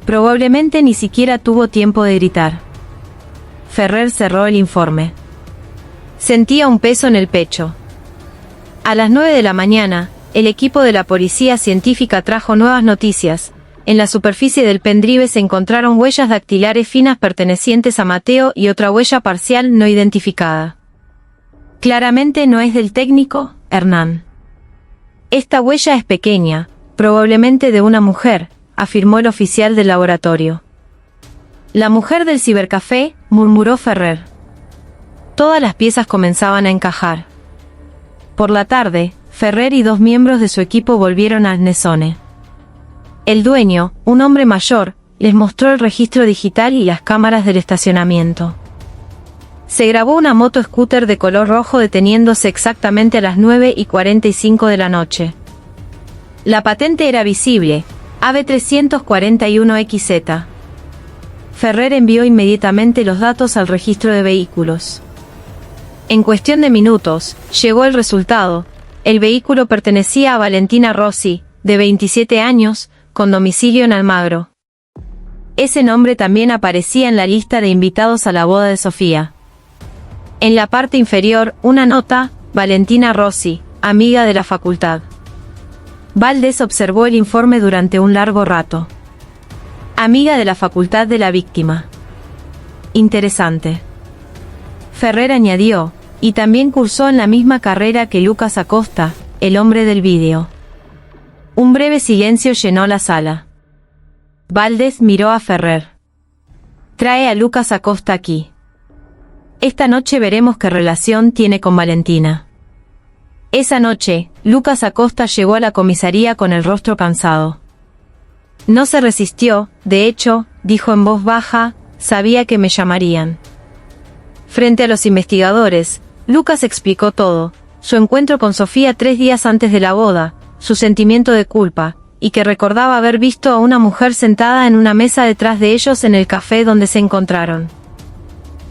Probablemente ni siquiera tuvo tiempo de gritar. Ferrer cerró el informe. Sentía un peso en el pecho. A las 9 de la mañana, el equipo de la policía científica trajo nuevas noticias. En la superficie del pendrive se encontraron huellas dactilares finas pertenecientes a Mateo y otra huella parcial no identificada. Claramente no es del técnico, Hernán. Esta huella es pequeña, probablemente de una mujer, afirmó el oficial del laboratorio. La mujer del cibercafé, murmuró Ferrer. Todas las piezas comenzaban a encajar. Por la tarde, Ferrer y 2 miembros de su equipo volvieron al Nesone. El dueño, un hombre mayor, les mostró el registro digital y las cámaras del estacionamiento. Se grabó una moto scooter de color rojo deteniéndose exactamente a las 9:45 de la noche. La patente era visible, AB341XZ. Ferrer envió inmediatamente los datos al registro de vehículos. En cuestión de minutos, llegó el resultado. El vehículo pertenecía a Valentina Rossi, de 27 años, con domicilio en Almagro. Ese nombre también aparecía en la lista de invitados a la boda de Sofía. En la parte inferior, una nota: Valentina Rossi, amiga de la facultad. Valdés observó el informe durante un largo rato. Amiga de la facultad de la víctima. Interesante. Ferrer añadió, y también cursó en la misma carrera que Lucas Acosta, el hombre del vídeo. Un breve silencio llenó la sala. Valdés miró a Ferrer. «Trae a Lucas Acosta aquí». Esta noche veremos qué relación tiene con Valentina. Esa noche, Lucas Acosta llegó a la comisaría con el rostro cansado. No se resistió, de hecho, dijo en voz baja, sabía que me llamarían. Frente a los investigadores, Lucas explicó todo, su encuentro con Sofía 3 días antes de la boda, su sentimiento de culpa, y que recordaba haber visto a una mujer sentada en una mesa detrás de ellos en el café donde se encontraron.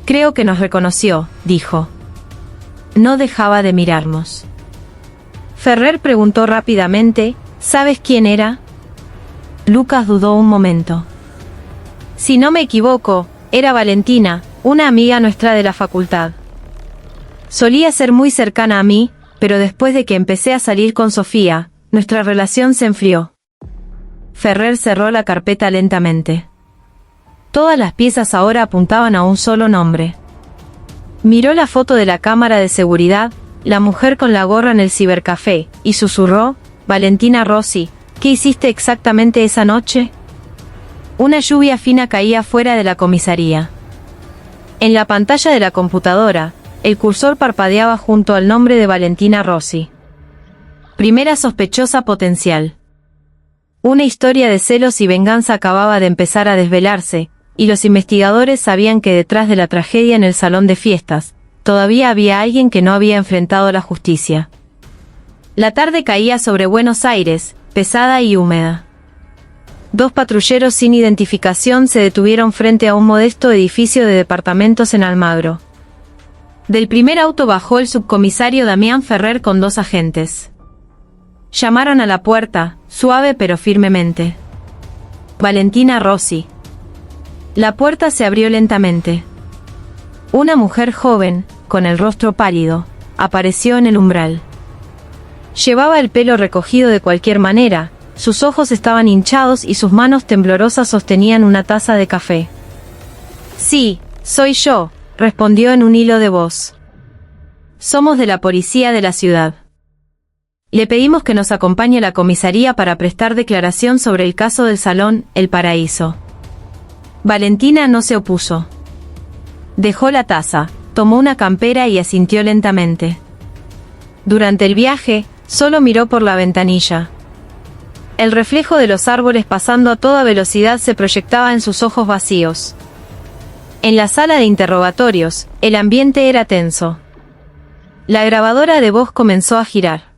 Creo que nos reconoció, dijo. No dejaba de mirarnos. Ferrer preguntó rápidamente, ¿sabes quién era? Lucas dudó un momento. Si no me equivoco, era Valentina, una amiga nuestra de la facultad. Solía ser muy cercana a mí, pero después de que empecé a salir con Sofía, nuestra relación se enfrió. Ferrer cerró la carpeta lentamente. Todas las piezas ahora apuntaban a un solo nombre. Miró la foto de la cámara de seguridad, la mujer con la gorra en el cibercafé, y susurró, Valentina Rossi, ¿qué hiciste exactamente esa noche? Una lluvia fina caía fuera de la comisaría. En la pantalla de la computadora, el cursor parpadeaba junto al nombre de Valentina Rossi. Primera sospechosa potencial. Una historia de celos y venganza acababa de empezar a desvelarse, y los investigadores sabían que detrás de la tragedia en el salón de fiestas, todavía había alguien que no había enfrentado la justicia. La tarde caía sobre Buenos Aires, pesada y húmeda. 2 patrulleros sin identificación se detuvieron frente a un modesto edificio de departamentos en Almagro. Del primer auto bajó el subcomisario Damián Ferrer con 2 agentes. Llamaron a la puerta, suave pero firmemente. Valentina Rossi. La puerta se abrió lentamente. Una mujer joven, con el rostro pálido, apareció en el umbral. Llevaba el pelo recogido de cualquier manera, sus ojos estaban hinchados y sus manos temblorosas sostenían una taza de café. Sí, soy yo, respondió en un hilo de voz. Somos de la policía de la ciudad. Le pedimos que nos acompañe a la comisaría para prestar declaración sobre el caso del salón El Paraíso. Valentina no se opuso. Dejó la taza, tomó una campera y asintió lentamente. Durante el viaje, solo miró por la ventanilla. El reflejo de los árboles pasando a toda velocidad se proyectaba en sus ojos vacíos. En la sala de interrogatorios, el ambiente era tenso. La grabadora de voz comenzó a girar.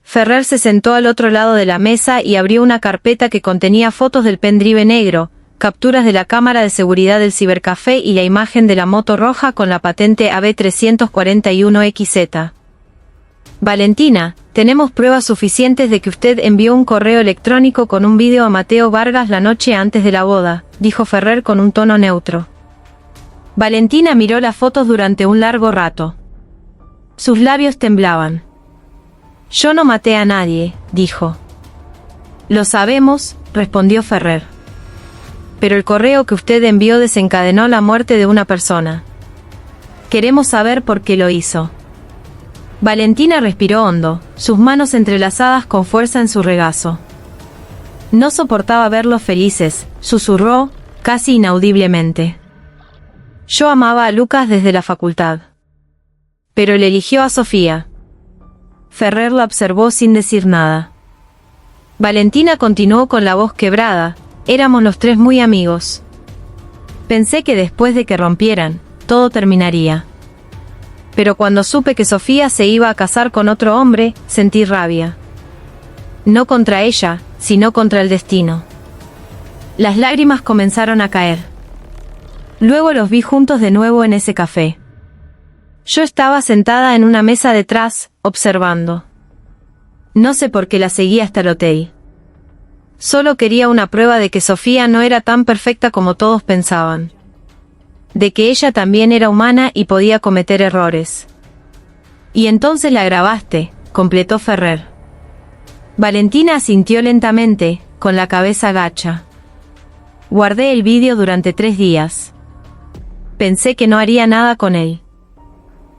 Ferrer se sentó al otro lado de la mesa y abrió una carpeta que contenía fotos del pendrive negro, capturas de la cámara de seguridad del cibercafé y la imagen de la moto roja con la patente AB341XZ. Valentina, tenemos pruebas suficientes de que usted envió un correo electrónico con un vídeo a Mateo Vargas la noche antes de la boda, dijo Ferrer con un tono neutro. Valentina miró las fotos durante un largo rato. Sus labios temblaban. Yo no maté a nadie, dijo. Lo sabemos, respondió Ferrer. Pero el correo que usted envió desencadenó la muerte de una persona. Queremos saber por qué lo hizo. Valentina respiró hondo, sus manos entrelazadas con fuerza en su regazo. No soportaba verlos felices, susurró, casi inaudiblemente. Yo amaba a Lucas desde la facultad. Pero él eligió a Sofía. Ferrer la observó sin decir nada. Valentina continuó con la voz quebrada, éramos los 3 muy amigos. Pensé que después de que rompieran, todo terminaría. Pero cuando supe que Sofía se iba a casar con otro hombre, sentí rabia. No contra ella, sino contra el destino. Las lágrimas comenzaron a caer. Luego los vi juntos de nuevo en ese café. Yo estaba sentada en una mesa detrás, observando. No sé por qué la seguí hasta el hotel. Solo quería una prueba de que Sofía no era tan perfecta como todos pensaban. De que ella también era humana y podía cometer errores. Y entonces la grabaste, completó Ferrer. Valentina asintió lentamente, con la cabeza gacha. Guardé el vídeo durante 3 días. Pensé que no haría nada con él.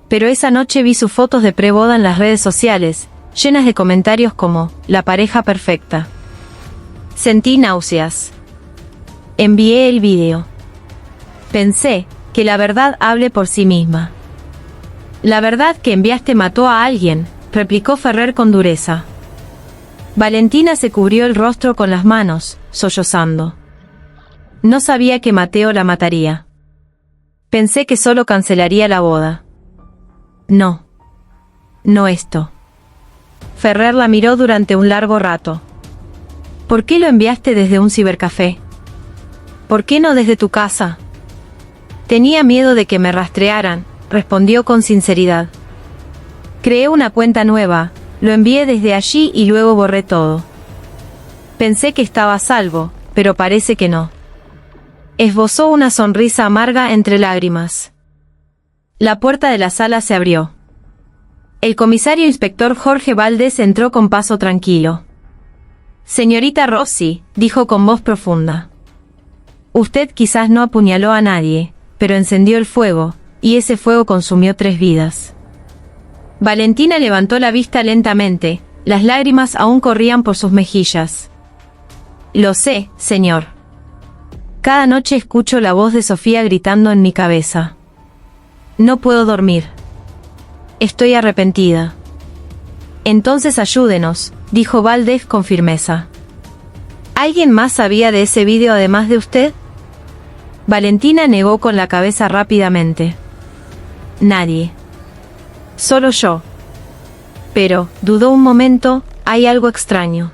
Pero esa noche vi sus fotos de preboda en las redes sociales, llenas de comentarios como, la pareja perfecta. Sentí náuseas. Envié el vídeo. Pensé Que la verdad hable por sí misma. La verdad que enviaste mató a alguien, replicó Ferrer con dureza. Valentina se cubrió el rostro con las manos, sollozando. No sabía que Mateo la mataría. Pensé que solo cancelaría la boda. No. No esto. Ferrer la miró durante un largo rato. ¿Por qué lo enviaste desde un cibercafé? ¿Por qué no desde tu casa? Tenía miedo de que me rastrearan, respondió con sinceridad. Creé una cuenta nueva, lo envié desde allí y luego borré todo. Pensé que estaba a salvo, pero parece que no. Esbozó una sonrisa amarga entre lágrimas. La puerta de la sala se abrió. El comisario inspector Jorge Valdés entró con paso tranquilo. Señorita Rossi, dijo con voz profunda. Usted quizás no apuñaló a nadie, pero encendió el fuego, y ese fuego consumió 3 vidas. Valentina levantó la vista lentamente, las lágrimas aún corrían por sus mejillas. Lo sé, señor. Cada noche escucho la voz de Sofía gritando en mi cabeza. No puedo dormir. Estoy arrepentida. Entonces ayúdenos, dijo Valdés con firmeza. ¿Alguien más sabía de ese vídeo además de usted? Valentina negó con la cabeza rápidamente. Nadie. Solo yo. Pero, dudó un momento, hay algo extraño.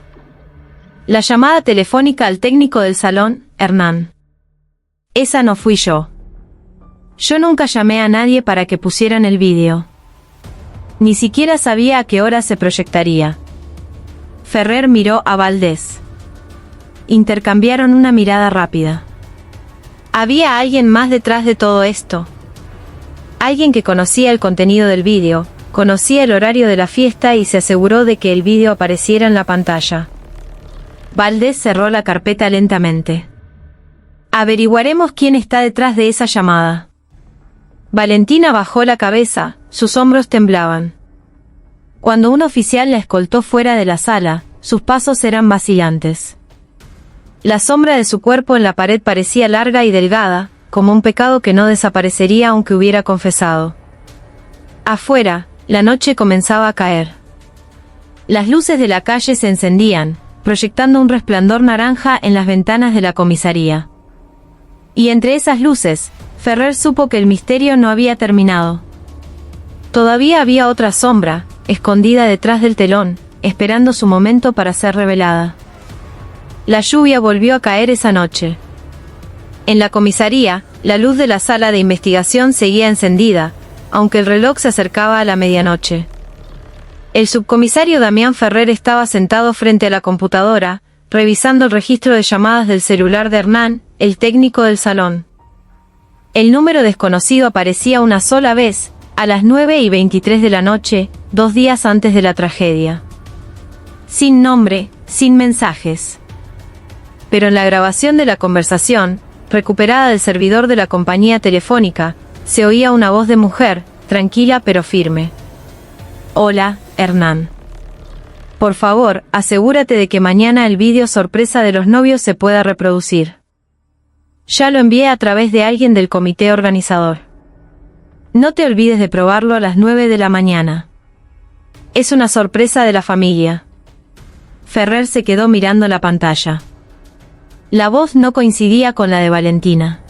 La llamada telefónica al técnico del salón, Hernán. Esa no fui yo. Yo nunca llamé a nadie para que pusieran el vídeo. Ni siquiera sabía a qué hora se proyectaría. Ferrer miró a Valdés. Intercambiaron una mirada rápida. ¿Había alguien más detrás de todo esto? Alguien que conocía el contenido del vídeo, conocía el horario de la fiesta y se aseguró de que el vídeo apareciera en la pantalla. Valdés cerró la carpeta lentamente. Averiguaremos quién está detrás de esa llamada. Valentina bajó la cabeza, sus hombros temblaban. Cuando un oficial la escoltó fuera de la sala, sus pasos eran vacilantes. La sombra de su cuerpo en la pared parecía larga y delgada, como un pecado que no desaparecería aunque hubiera confesado. Afuera, la noche comenzaba a caer. Las luces de la calle se encendían, proyectando un resplandor naranja en las ventanas de la comisaría. Y entre esas luces, Ferrer supo que el misterio no había terminado. Todavía había otra sombra, escondida detrás del telón, esperando su momento para ser revelada. La lluvia volvió a caer esa noche. En la comisaría, la luz de la sala de investigación seguía encendida, aunque el reloj se acercaba a la medianoche. El subcomisario Damián Ferrer estaba sentado frente a la computadora, revisando el registro de llamadas del celular de Hernán, el técnico del salón. El número desconocido aparecía una sola vez, a las 9:23 de la noche, 2 días antes de la tragedia. Sin nombre, sin mensajes. Pero en la grabación de la conversación, recuperada del servidor de la compañía telefónica, se oía una voz de mujer, tranquila pero firme. Hola, Hernán. Por favor, asegúrate de que mañana el vídeo sorpresa de los novios se pueda reproducir. Ya lo envié a través de alguien del comité organizador. No te olvides de probarlo a las 9 de la mañana. Es una sorpresa de la familia. Ferrer se quedó mirando la pantalla. La voz no coincidía con la de Valentina.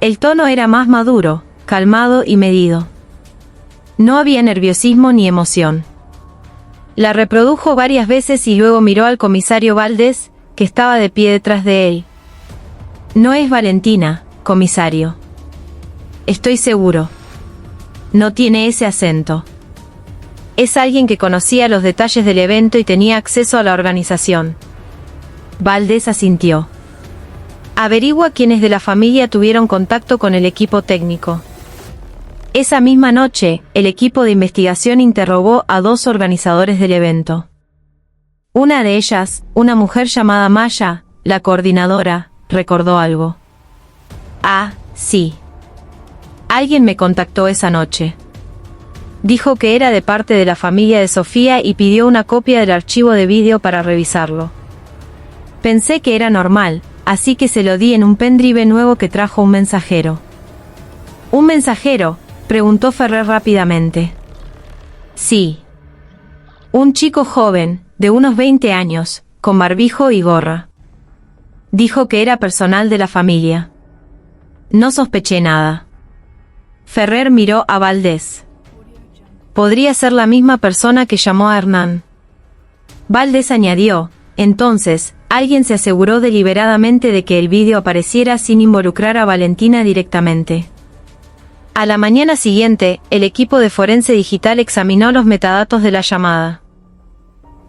El tono era más maduro, calmado y medido. No había nerviosismo ni emoción. La reprodujo varias veces y luego miró al comisario Valdés, que estaba de pie detrás de él. No es Valentina, comisario. Estoy seguro. No tiene ese acento. Es alguien que conocía los detalles del evento y tenía acceso a la organización. Valdés asintió. Averigua quiénes de la familia tuvieron contacto con el equipo técnico. Esa misma noche, el equipo de investigación interrogó a 2 organizadores del evento. Una de ellas, una mujer llamada Maya, la coordinadora, recordó algo. Ah, sí. Alguien me contactó esa noche. Dijo que era de parte de la familia de Sofía y pidió una copia del archivo de vídeo para revisarlo. Pensé que era normal, así que se lo di en un pendrive nuevo que trajo un mensajero. ¿Un mensajero?, preguntó Ferrer rápidamente. Sí. Un chico joven, de unos 20 años, con barbijo y gorra. Dijo que era personal de la familia. No sospeché nada. Ferrer miró a Valdés. Podría ser la misma persona que llamó a Hernán. Valdés añadió, entonces, alguien se aseguró deliberadamente de que el vídeo apareciera sin involucrar a Valentina directamente. A la mañana siguiente, el equipo de forense digital examinó los metadatos de la llamada.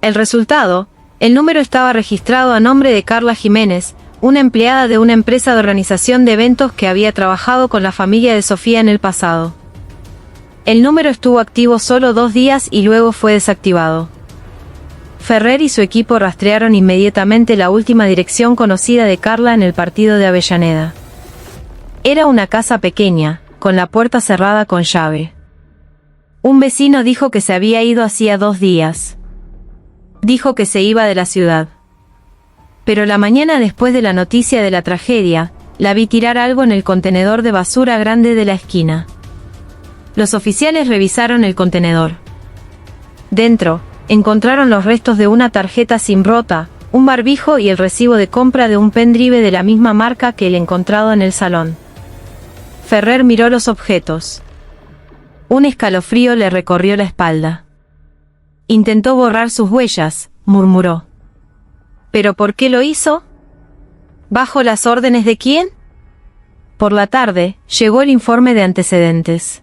El resultado, el número estaba registrado a nombre de Carla Jiménez, una empleada de una empresa de organización de eventos que había trabajado con la familia de Sofía en el pasado. El número estuvo activo solo 2 días y luego fue desactivado. Ferrer y su equipo rastrearon inmediatamente la última dirección conocida de Carla en el partido de Avellaneda. Era una casa pequeña, con la puerta cerrada con llave. Un vecino dijo que se había ido hacía 2 días. Dijo que se iba de la ciudad. Pero la mañana después de la noticia de la tragedia, la vi tirar algo en el contenedor de basura grande de la esquina. Los oficiales revisaron el contenedor. Dentro, encontraron los restos de una tarjeta SIM rota, un barbijo y el recibo de compra de un pendrive de la misma marca que el encontrado en el salón. Ferrer miró los objetos. Un escalofrío le recorrió la espalda. Intentó borrar sus huellas, murmuró. ¿Pero por qué lo hizo? ¿Bajo las órdenes de quién? Por la tarde, llegó el informe de antecedentes.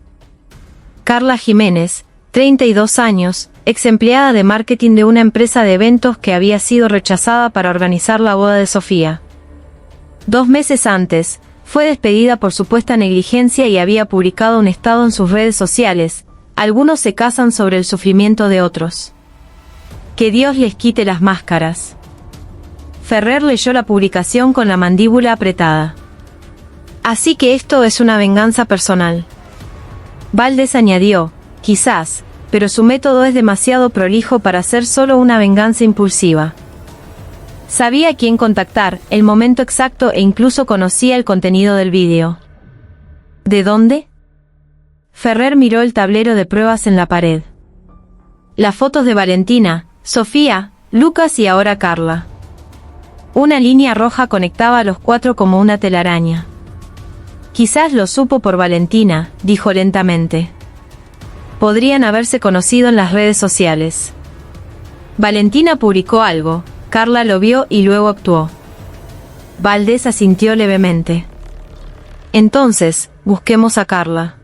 Carla Jiménez, 32 años, ex empleada de marketing de una empresa de eventos que había sido rechazada para organizar la boda de Sofía. 2 meses antes, fue despedida por supuesta negligencia y había publicado un estado en sus redes sociales. Algunos se casan sobre el sufrimiento de otros. Que Dios les quite las máscaras. Ferrer leyó la publicación con la mandíbula apretada. Así que esto es una venganza personal. Valdés añadió, quizás, pero su método es demasiado prolijo para ser solo una venganza impulsiva. Sabía a quién contactar, el momento exacto e incluso conocía el contenido del vídeo. ¿De dónde? Ferrer miró el tablero de pruebas en la pared. Las fotos de Valentina, Sofía, Lucas y ahora Carla. Una línea roja conectaba a los 4 como una telaraña. Quizás lo supo por Valentina, dijo lentamente. Podrían haberse conocido en las redes sociales. Valentina publicó algo. Carla lo vio y luego actuó. Valdés asintió levemente. Entonces, busquemos a Carla.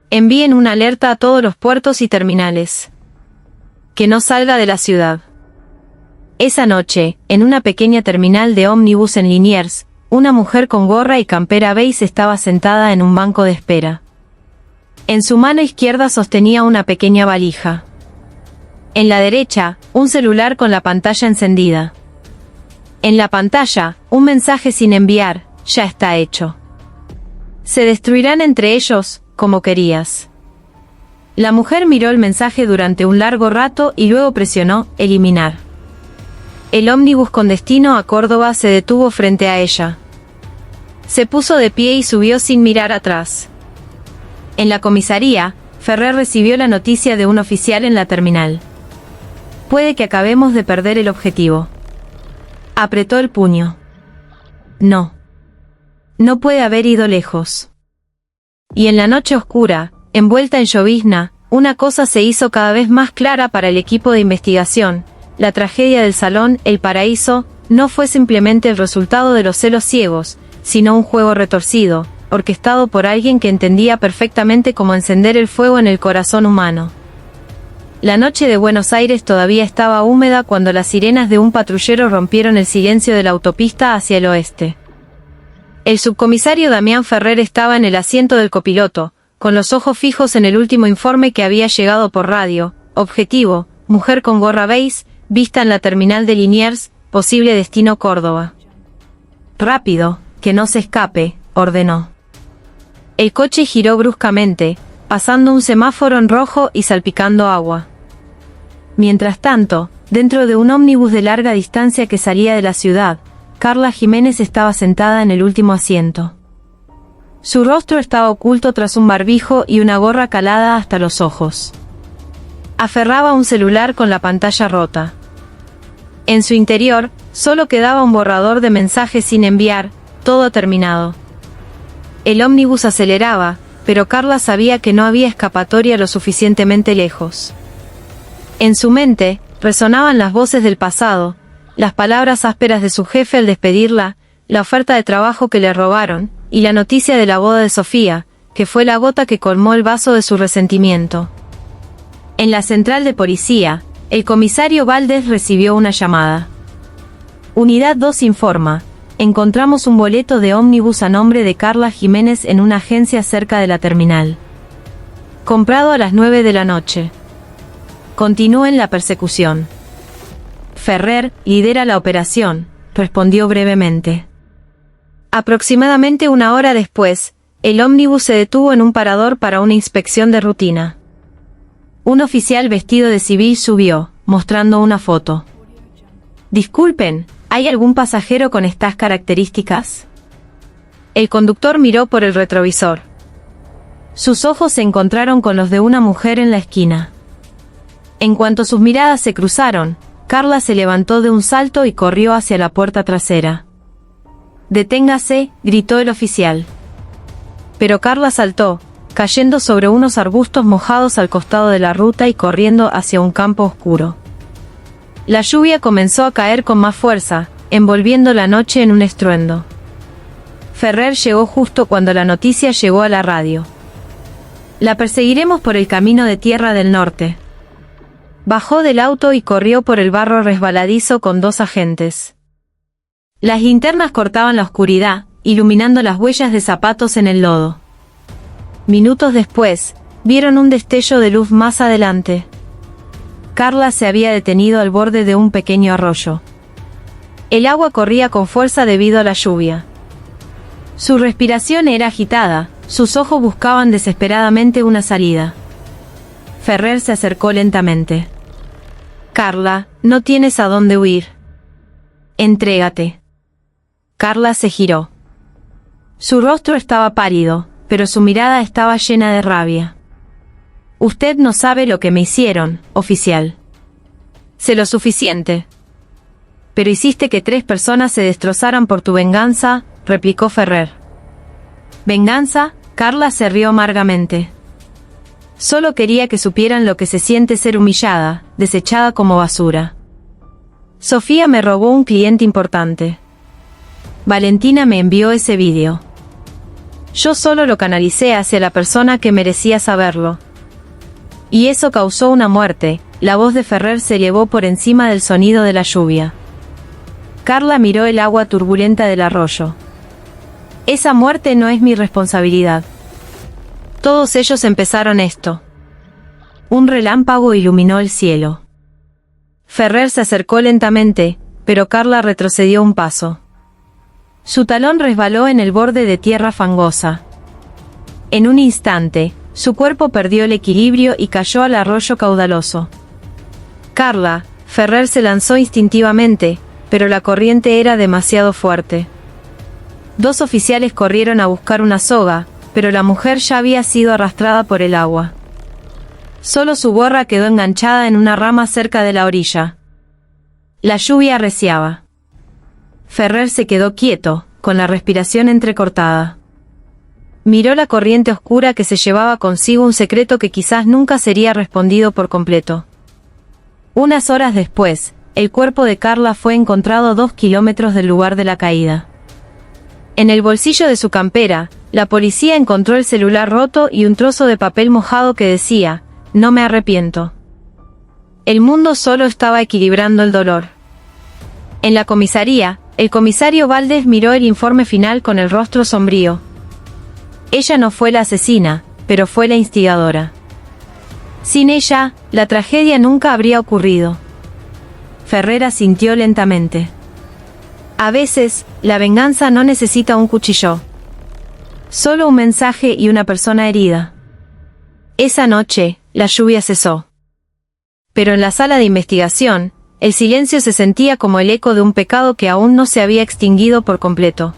Envíen una alerta a todos los puertos y terminales. Que no salga de la ciudad. Esa noche, en una pequeña terminal de ómnibus en Liniers, una mujer con gorra y campera beige estaba sentada en un banco de espera. En su mano izquierda sostenía una pequeña valija. En la derecha, un celular con la pantalla encendida. En la pantalla, un mensaje sin enviar, ya está hecho. Se destruirán entre ellos, como querías. La mujer miró el mensaje durante un largo rato y luego presionó eliminar. El ómnibus con destino a Córdoba se detuvo frente a ella. Se puso de pie y subió sin mirar atrás. En la comisaría, Ferrer recibió la noticia de un oficial en la terminal. Puede que acabemos de perder el objetivo. Apretó el puño. No. No puede haber ido lejos. Y en la noche oscura, envuelta en llovizna, una cosa se hizo cada vez más clara para el equipo de investigación. La tragedia del Salón El Paraíso no fue simplemente el resultado de los celos ciegos, sino un juego retorcido, orquestado por alguien que entendía perfectamente cómo encender el fuego en el corazón humano. La noche de Buenos Aires todavía estaba húmeda cuando las sirenas de un patrullero rompieron el silencio de la autopista hacia el oeste. El subcomisario Damián Ferrer estaba en el asiento del copiloto, con los ojos fijos en el último informe que había llegado por radio. Objetivo, mujer con gorra beige, vista en la terminal de Liniers, posible destino Córdoba. Rápido, que no se escape, ordenó. El coche giró bruscamente, pasando un semáforo en rojo y salpicando agua. Mientras tanto, dentro de un ómnibus de larga distancia que salía de la ciudad, Carla Jiménez estaba sentada en el último asiento. Su rostro estaba oculto tras un barbijo y una gorra calada hasta los ojos. Aferraba un celular con la pantalla rota. En su interior, solo quedaba un borrador de mensajes sin enviar, todo terminado. El ómnibus aceleraba, pero Carla sabía que no había escapatoria lo suficientemente lejos. En su mente, resonaban las voces del pasado, las palabras ásperas de su jefe al despedirla, la oferta de trabajo que le robaron, y la noticia de la boda de Sofía, que fue la gota que colmó el vaso de su resentimiento. En la central de policía, el comisario Valdés recibió una llamada. Unidad 2 informa. Encontramos un boleto de ómnibus a nombre de Carla Jiménez en una agencia cerca de la terminal. Comprado a las 9 de la noche. Continúen la persecución. Ferrer lidera la operación, respondió brevemente. Aproximadamente una hora después, el ómnibus se detuvo en un parador para una inspección de rutina. Un oficial vestido de civil subió, mostrando una foto. Disculpen, ¿hay algún pasajero con estas características? El conductor miró por el retrovisor. Sus ojos se encontraron con los de una mujer en la esquina. En cuanto sus miradas se cruzaron, Carla se levantó de un salto y corrió hacia la puerta trasera. «Deténgase», gritó el oficial. Pero Carla saltó, cayendo sobre unos arbustos mojados al costado de la ruta y corriendo hacia un campo oscuro. La lluvia comenzó a caer con más fuerza, envolviendo la noche en un estruendo. Ferrer llegó justo cuando la noticia llegó a la radio. «La perseguiremos por el camino de tierra del norte». Bajó del auto y corrió por el barro resbaladizo con 2 agentes. Las linternas cortaban la oscuridad, iluminando las huellas de zapatos en el lodo. Minutos después, vieron un destello de luz más adelante. Carla se había detenido al borde de un pequeño arroyo. El agua corría con fuerza debido a la lluvia. Su respiración era agitada, sus ojos buscaban desesperadamente una salida. Ferrer se acercó lentamente. «Carla, no tienes a dónde huir. Entrégate». Carla se giró. Su rostro estaba pálido, pero su mirada estaba llena de rabia. «Usted no sabe lo que me hicieron, oficial». «Sé lo suficiente». «Pero hiciste que 3 personas se destrozaran por tu venganza», replicó Ferrer. «¿Venganza?», Carla se rió amargamente. «Solo quería que supieran lo que se siente ser humillada, desechada como basura. Sofía me robó un cliente importante. Valentina me envió ese vídeo. Yo solo lo canalicé hacia la persona que merecía saberlo. Y eso causó una muerte». La voz de Ferrer se elevó por encima del sonido de la lluvia. Carla miró el agua turbulenta del arroyo. «Esa muerte no es mi responsabilidad. Todos ellos empezaron esto». Un relámpago iluminó el cielo. Ferrer se acercó lentamente, pero Carla retrocedió un paso. Su talón resbaló en el borde de tierra fangosa. En un instante, su cuerpo perdió el equilibrio y cayó al arroyo caudaloso. «Carla», Ferrer se lanzó instintivamente, pero la corriente era demasiado fuerte. 2 oficiales corrieron a buscar una soga, pero la mujer ya había sido arrastrada por el agua. Solo su gorra quedó enganchada en una rama cerca de la orilla. La lluvia arreciaba. Ferrer se quedó quieto, con la respiración entrecortada. Miró la corriente oscura que se llevaba consigo un secreto que quizás nunca sería respondido por completo. Unas horas después, el cuerpo de Carla fue encontrado a 2 kilómetros del lugar de la caída. En el bolsillo de su campera, la policía encontró el celular roto y un trozo de papel mojado que decía: «No me arrepiento». El mundo solo estaba equilibrando el dolor. En la comisaría, el comisario Valdés miró el informe final con el rostro sombrío. Ella no fue la asesina, pero fue la instigadora. Sin ella, la tragedia nunca habría ocurrido. Ferrer asintió lentamente. A veces, la venganza no necesita un cuchillo. Solo un mensaje y una persona herida. Esa noche, la lluvia cesó. Pero en la sala de investigación, el silencio se sentía como el eco de un pecado que aún no se había extinguido por completo.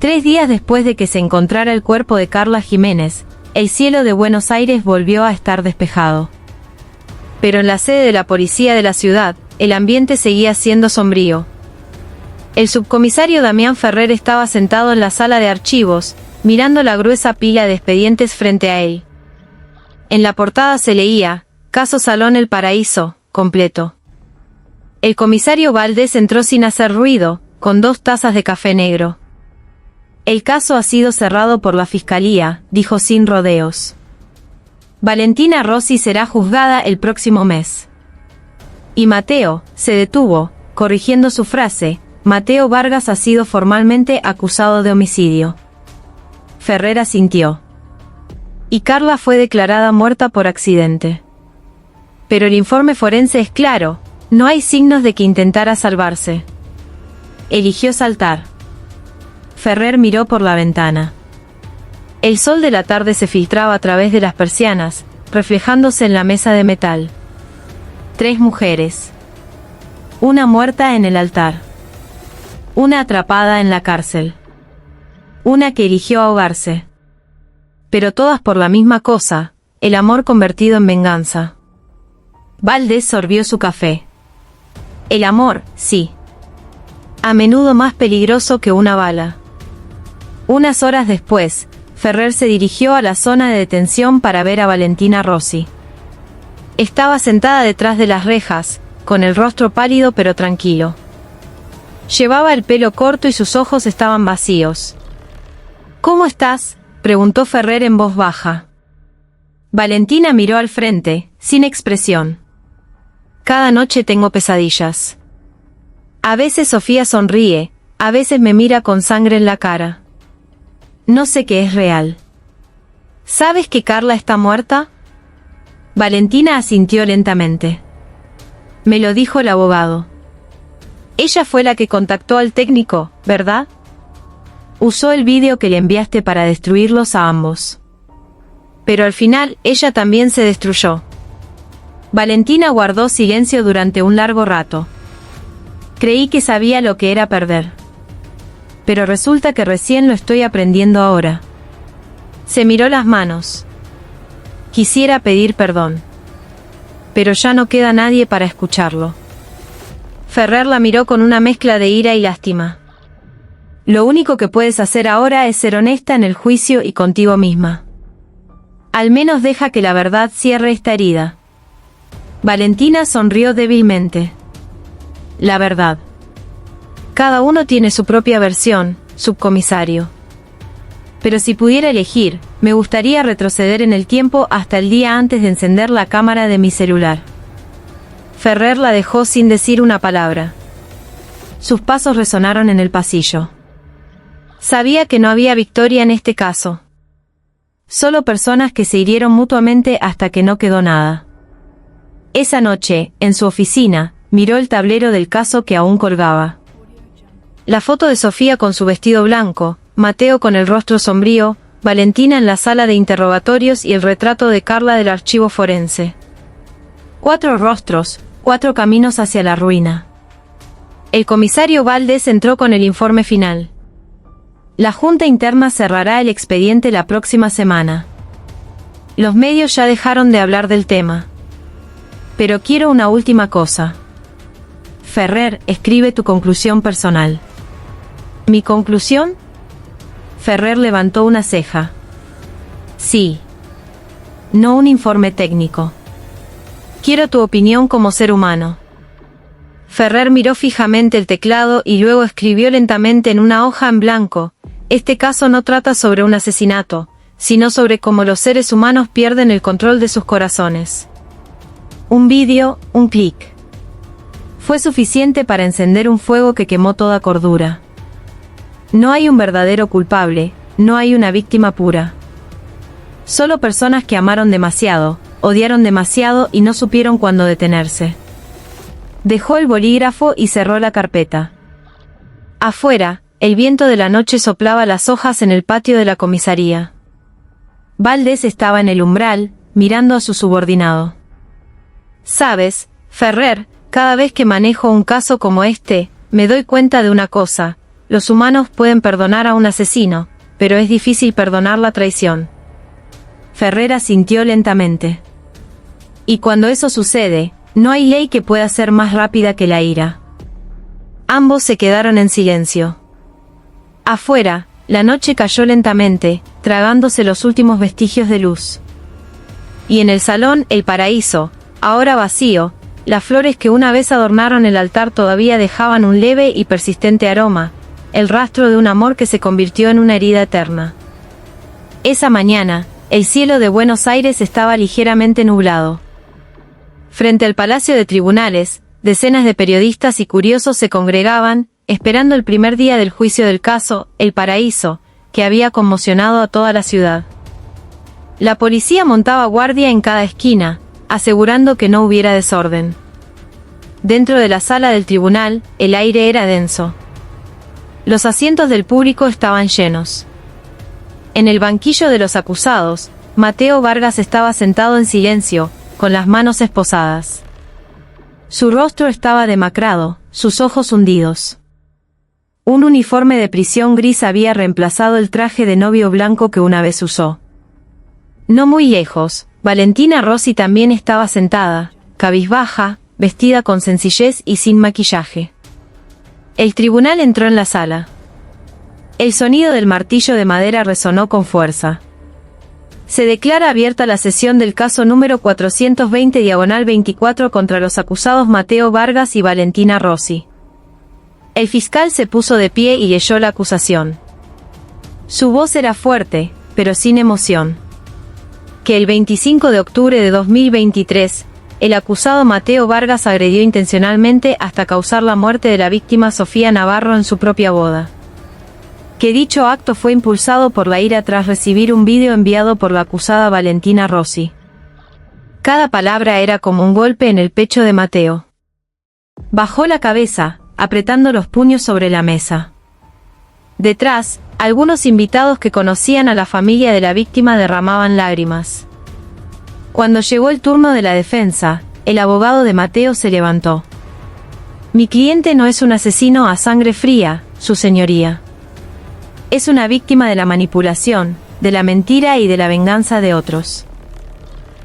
3 días después de que se encontrara el cuerpo de Carla Jiménez, el cielo de Buenos Aires volvió a estar despejado. Pero en la sede de la policía de la ciudad, el ambiente seguía siendo sombrío. El subcomisario Damián Ferrer estaba sentado en la sala de archivos, mirando la gruesa pila de expedientes frente a él. En la portada se leía, Caso Salón El Paraíso, completo. El comisario Valdés entró sin hacer ruido, con 2 tazas de café negro. El caso ha sido cerrado por la fiscalía, dijo sin rodeos. Valentina Rossi será juzgada el próximo mes. Y Mateo, se detuvo, corrigiendo su frase, Mateo Vargas ha sido formalmente acusado de homicidio. Ferrer asintió. Y Carla fue declarada muerta por accidente. Pero el informe forense es claro, no hay signos de que intentara salvarse. Eligió saltar. Ferrer miró por la ventana. El sol de la tarde se filtraba a través de las persianas, reflejándose en la mesa de metal. 3 mujeres. Una muerta en el altar. Una atrapada en la cárcel. Una que eligió ahogarse. Pero todas por la misma cosa, el amor convertido en venganza. Valdés sorbió su café. El amor, sí. A menudo más peligroso que una bala. Unas horas después, Ferrer se dirigió a la zona de detención para ver a Valentina Rossi. Estaba sentada detrás de las rejas, con el rostro pálido pero tranquilo. Llevaba el pelo corto y sus ojos estaban vacíos. ¿Cómo estás?, preguntó Ferrer en voz baja. Valentina miró al frente, sin expresión. Cada noche tengo pesadillas. A veces Sofía sonríe, a veces me mira con sangre en la cara. No sé qué es real. ¿Sabes que Carla está muerta? Valentina asintió lentamente. Me lo dijo el abogado. Ella fue la que contactó al técnico, ¿verdad? Usó el vídeo que le enviaste para destruirlos a ambos. Pero al final, ella también se destruyó. Valentina guardó silencio durante un largo rato. Creí que sabía lo que era perder. Pero resulta que recién lo estoy aprendiendo ahora. Se miró las manos. Quisiera pedir perdón. Pero ya no queda nadie para escucharlo. Ferrer la miró con una mezcla de ira y lástima. Lo único que puedes hacer ahora es ser honesta en el juicio y contigo misma. Al menos deja que la verdad cierre esta herida. Valentina sonrió débilmente. La verdad. Cada uno tiene su propia versión, subcomisario. Pero si pudiera elegir, me gustaría retroceder en el tiempo hasta el día antes de encender la cámara de mi celular. Ferrer la dejó sin decir una palabra. Sus pasos resonaron en el pasillo. Sabía que no había victoria en este caso. Solo personas que se hirieron mutuamente hasta que no quedó nada. Esa noche, en su oficina, miró el tablero del caso que aún colgaba. La foto de Sofía con su vestido blanco, Mateo con el rostro sombrío, Valentina en la sala de interrogatorios y el retrato de Carla del archivo forense. 4 rostros, 4 caminos hacia la ruina. El comisario Valdés entró con el informe final. La Junta Interna cerrará el expediente la próxima semana. Los medios ya dejaron de hablar del tema. Pero quiero una última cosa. Ferrer, escribe tu conclusión personal. ¿Mi conclusión? Ferrer levantó una ceja. Sí. No un informe técnico. Quiero tu opinión como ser humano. Ferrer miró fijamente el teclado y luego escribió lentamente en una hoja en blanco. Este caso no trata sobre un asesinato, sino sobre cómo los seres humanos pierden el control de sus corazones. Un vídeo, un clic. Fue suficiente para encender un fuego que quemó toda cordura. No hay un verdadero culpable, no hay una víctima pura. Solo personas que amaron demasiado, odiaron demasiado y no supieron cuándo detenerse. Dejó el bolígrafo y cerró la carpeta. Afuera, el viento de la noche soplaba las hojas en el patio de la comisaría. Valdés estaba en el umbral, mirando a su subordinado. Sabes, Ferrer, cada vez que manejo un caso como este, me doy cuenta de una cosa. los humanos pueden perdonar a un asesino, pero es difícil perdonar la traición. Ferrer asintió lentamente. Y cuando eso sucede, no hay ley que pueda ser más rápida que la ira. Ambos se quedaron en silencio. Afuera, la noche cayó lentamente, tragándose los últimos vestigios de luz. Y en el salón, el paraíso, ahora vacío, las flores que una vez adornaron el altar todavía dejaban un leve y persistente aroma, el rastro de un amor que se convirtió en una herida eterna. Esa mañana, el cielo de Buenos Aires estaba ligeramente nublado. Frente al Palacio de Tribunales, decenas de periodistas y curiosos se congregaban, esperando el primer día del juicio del caso, El Paraíso, que había conmocionado a toda la ciudad. La policía montaba guardia en cada esquina, asegurando que no hubiera desorden. Dentro de la sala del tribunal, el aire era denso. Los asientos del público estaban llenos. En el banquillo de los acusados, Mateo Vargas estaba sentado en silencio, con las manos esposadas. Su rostro estaba demacrado, sus ojos hundidos. Un uniforme de prisión gris había reemplazado el traje de novio blanco que una vez usó. No muy lejos, Valentina Rossi también estaba sentada, cabizbaja, vestida con sencillez y sin maquillaje. El tribunal entró en la sala. El sonido del martillo de madera resonó con fuerza. Se declara abierta la sesión del caso número 420/24 contra los acusados Mateo Vargas y Valentina Rossi. El fiscal se puso de pie y leyó la acusación. Su voz era fuerte, pero sin emoción. Que el 25 de octubre de 2023, el acusado Mateo Vargas agredió intencionalmente hasta causar la muerte de la víctima Sofía Navarro en su propia boda. Que dicho acto fue impulsado por la ira tras recibir un vídeo enviado por la acusada Valentina Rossi. Cada palabra era como un golpe en el pecho de Mateo. Bajó la cabeza, apretando los puños sobre la mesa. Detrás, algunos invitados que conocían a la familia de la víctima derramaban lágrimas. Cuando llegó el turno de la defensa, el abogado de Mateo se levantó. Mi cliente no es un asesino a sangre fría, su señoría. Es una víctima de la manipulación, de la mentira y de la venganza de otros.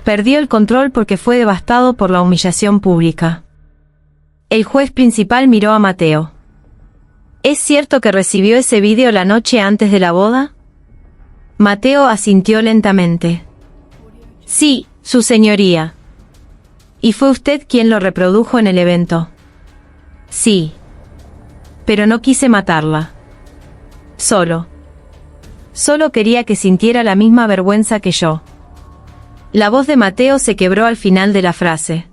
Perdió el control porque fue devastado por la humillación pública. El juez principal miró a Mateo. ¿Es cierto que recibió ese vídeo la noche antes de la boda? Mateo asintió lentamente. Sí, su señoría. ¿Y fue usted quien lo reprodujo en el evento? Sí. Pero no quise matarla. Solo quería que sintiera la misma vergüenza que yo. La voz de Mateo se quebró al final de la frase.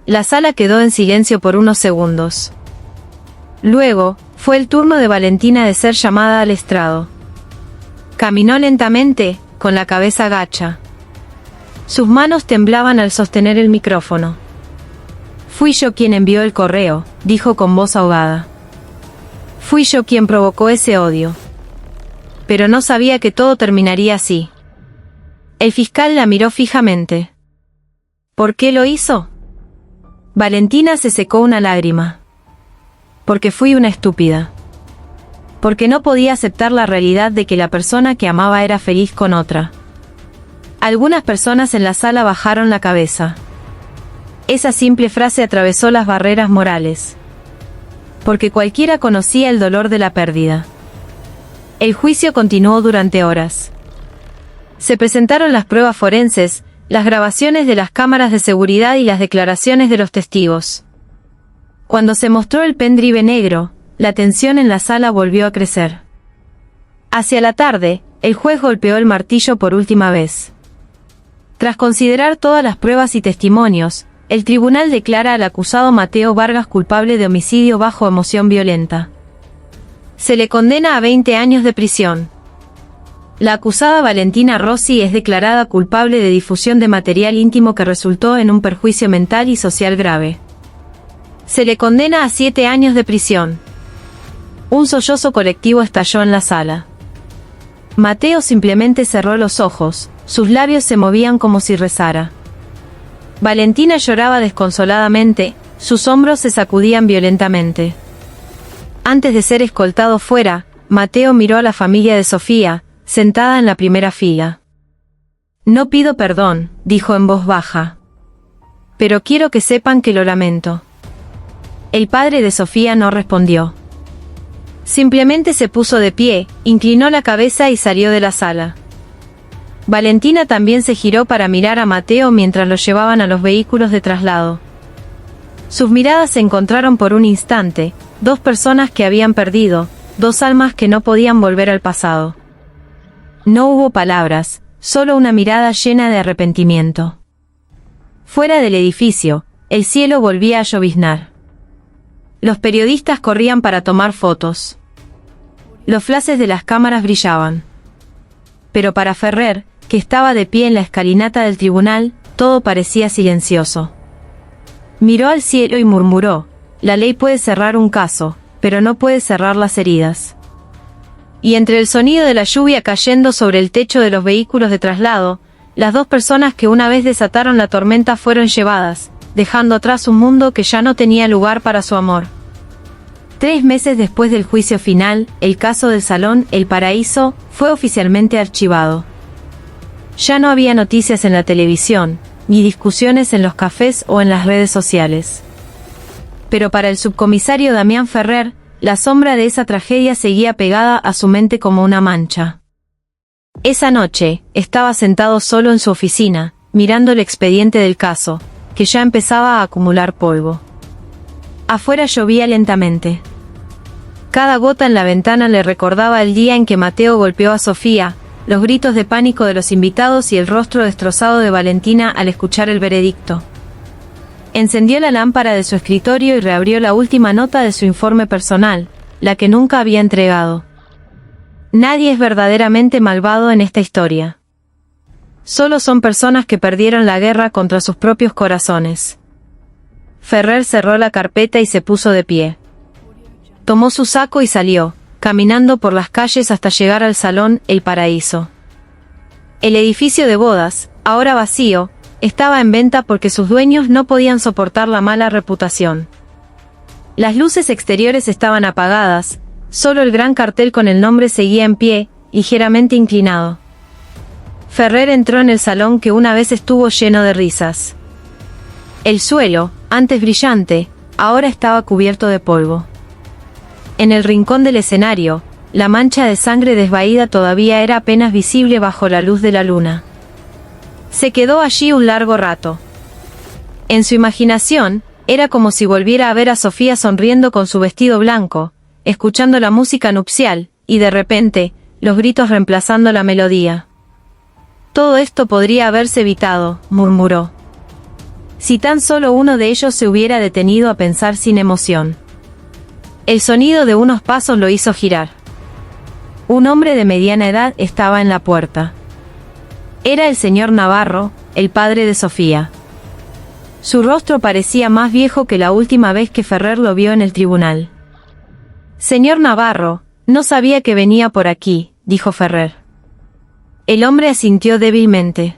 La sala quedó en silencio por unos segundos. Luego, fue el turno de Valentina de ser llamada al estrado. Caminó lentamente, con la cabeza gacha. Sus manos temblaban al sostener el micrófono. Fui yo quien envió el correo, dijo con voz ahogada. Fui yo quien provocó ese odio. Pero no sabía que todo terminaría así. El fiscal la miró fijamente. ¿Por qué lo hizo? Valentina se secó una lágrima. Porque fui una estúpida. Porque no podía aceptar la realidad de que la persona que amaba era feliz con otra. Algunas personas en la sala bajaron la cabeza. Esa simple frase atravesó las barreras morales. Porque cualquiera conocía el dolor de la pérdida. El juicio continuó durante horas. Se presentaron las pruebas forenses, las grabaciones de las cámaras de seguridad y las declaraciones de los testigos. Cuando se mostró el pendrive negro, la tensión en la sala volvió a crecer. Hacia la tarde, el juez golpeó el martillo por última vez. Tras considerar todas las pruebas y testimonios, el tribunal declara al acusado Mateo Vargas culpable de homicidio bajo emoción violenta. Se le condena a 20 años de prisión. La acusada Valentina Rossi es declarada culpable de difusión de material íntimo que resultó en un perjuicio mental y social grave. Se le condena a 7 años de prisión. Un sollozo colectivo estalló en la sala. Mateo simplemente cerró los ojos, sus labios se movían como si rezara. Valentina lloraba desconsoladamente, sus hombros se sacudían violentamente. Antes de ser escoltado fuera, Mateo miró a la familia de Sofía, sentada en la primera fila. No pido perdón, dijo en voz baja. Pero quiero que sepan que lo lamento. El padre de Sofía no respondió. Simplemente se puso de pie, inclinó la cabeza y salió de la sala. Valentina también se giró para mirar a Mateo mientras lo llevaban a los vehículos de traslado. Sus miradas se encontraron por un instante, dos personas que habían perdido, dos almas que no podían volver al pasado. No hubo palabras, solo una mirada llena de arrepentimiento. Fuera del edificio, el cielo volvía a lloviznar. Los periodistas corrían para tomar fotos. Los flashes de las cámaras brillaban. Pero para Ferrer, que estaba de pie en la escalinata del tribunal, todo parecía silencioso. Miró al cielo y murmuró: la ley puede cerrar un caso, pero no puede cerrar las heridas. Y entre el sonido de la lluvia cayendo sobre el techo de los vehículos de traslado, las dos personas que una vez desataron la tormenta fueron llevadas, dejando atrás un mundo que ya no tenía lugar para su amor. 3 meses después del juicio final, el caso del Salón El Paraíso fue oficialmente archivado. Ya no había noticias en la televisión, ni discusiones en los cafés o en las redes sociales. Pero para el subcomisario Damián Ferrer, la sombra de esa tragedia seguía pegada a su mente como una mancha. Esa noche, estaba sentado solo en su oficina, mirando el expediente del caso, que ya empezaba a acumular polvo. Afuera llovía lentamente. Cada gota en la ventana le recordaba el día en que Mateo golpeó a Sofía, los gritos de pánico de los invitados y el rostro destrozado de Valentina al escuchar el veredicto. Encendió la lámpara de su escritorio y reabrió la última nota de su informe personal, la que nunca había entregado. Nadie es verdaderamente malvado en esta historia. Solo son personas que perdieron la guerra contra sus propios corazones. Ferrer cerró la carpeta y se puso de pie. Tomó su saco y salió, caminando por las calles hasta llegar al Salón El Paraíso. El edificio de bodas, ahora vacío, estaba en venta porque sus dueños no podían soportar la mala reputación. Las luces exteriores estaban apagadas, solo el gran cartel con el nombre seguía en pie, ligeramente inclinado. Ferrer entró en el salón que una vez estuvo lleno de risas. El suelo, antes brillante, ahora estaba cubierto de polvo. En el rincón del escenario, la mancha de sangre desvaída todavía era apenas visible bajo la luz de la luna. Se quedó allí un largo rato. En su imaginación, era como si volviera a ver a Sofía sonriendo con su vestido blanco, escuchando la música nupcial, y de repente, los gritos reemplazando la melodía. Todo esto podría haberse evitado, murmuró. Si tan solo uno de ellos se hubiera detenido a pensar sin emoción. El sonido de unos pasos lo hizo girar. Un hombre de mediana edad estaba en la puerta. Era el señor Navarro, el padre de Sofía. Su rostro parecía más viejo que la última vez que Ferrer lo vio en el tribunal. Señor Navarro, no sabía que venía por aquí, dijo Ferrer. El hombre asintió débilmente.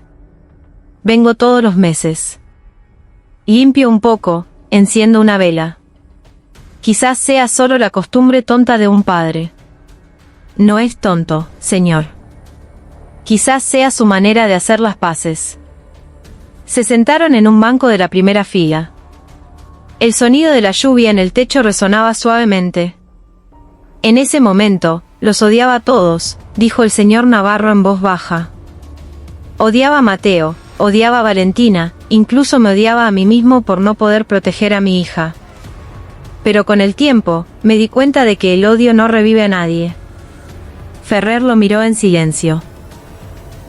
Vengo todos los meses. Limpio un poco, enciendo una vela. Quizás sea solo la costumbre tonta de un padre. No es tonto, señor. Quizás sea su manera de hacer las paces. Se sentaron en un banco de la primera fila. El sonido de la lluvia en el techo resonaba suavemente. En ese momento, los odiaba a todos, dijo el señor Navarro en voz baja. Odiaba a Mateo, odiaba a Valentina, incluso me odiaba a mí mismo por no poder proteger a mi hija. Pero con el tiempo, me di cuenta de que el odio no revive a nadie. Ferrer lo miró en silencio.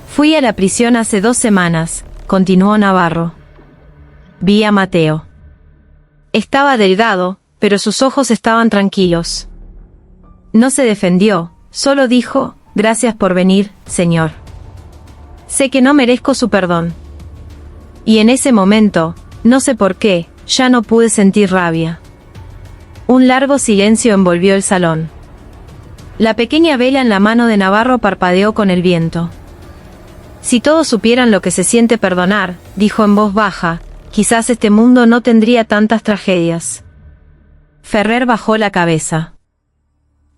Fui a la prisión hace 2 semanas, continuó Navarro. Vi a Mateo. Estaba delgado, pero sus ojos estaban tranquilos. No se defendió, solo dijo, gracias por venir, señor. Sé que no merezco su perdón. Y en ese momento, no sé por qué, ya no pude sentir rabia. Un largo silencio envolvió el salón. La pequeña vela en la mano de Navarro parpadeó con el viento. Si todos supieran lo que se siente perdonar, dijo en voz baja, quizás este mundo no tendría tantas tragedias. Ferrer bajó la cabeza.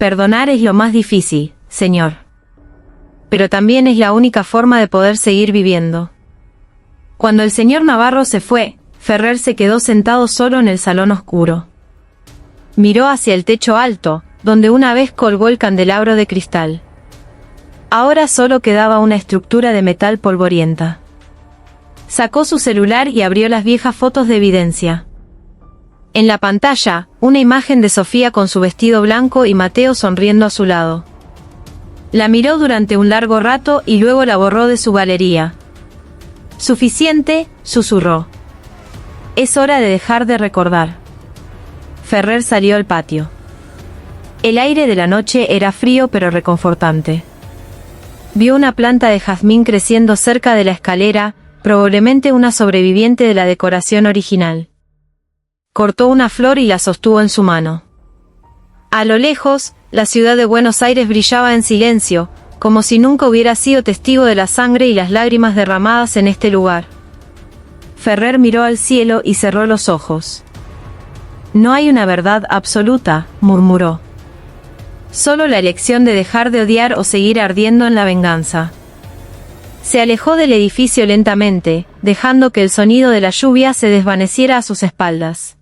Perdonar es lo más difícil, señor. Pero también es la única forma de poder seguir viviendo. Cuando el señor Navarro se fue, Ferrer se quedó sentado solo en el salón oscuro. Miró hacia el techo alto, donde una vez colgó el candelabro de cristal. Ahora solo quedaba una estructura de metal polvorienta. Sacó su celular y abrió las viejas fotos de evidencia. En la pantalla, una imagen de Sofía con su vestido blanco y Mateo sonriendo a su lado. La miró durante un largo rato y luego la borró de su galería. Suficiente, susurró. Es hora de dejar de recordar. Ferrer salió al patio. El aire de la noche era frío pero reconfortante. Vio una planta de jazmín creciendo cerca de la escalera, probablemente una sobreviviente de la decoración original. Cortó una flor y la sostuvo en su mano. A lo lejos, la ciudad de Buenos Aires brillaba en silencio, como si nunca hubiera sido testigo de la sangre y las lágrimas derramadas en este lugar. Ferrer miró al cielo y cerró los ojos. No hay una verdad absoluta, murmuró. Solo la elección de dejar de odiar o seguir ardiendo en la venganza. Se alejó del edificio lentamente, dejando que el sonido de la lluvia se desvaneciera a sus espaldas.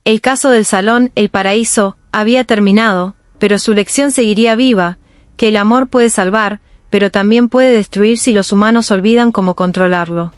El caso del Salón El Paraíso había terminado, pero su lección seguiría viva, que el amor puede salvar, pero también puede destruir si los humanos olvidan cómo controlarlo.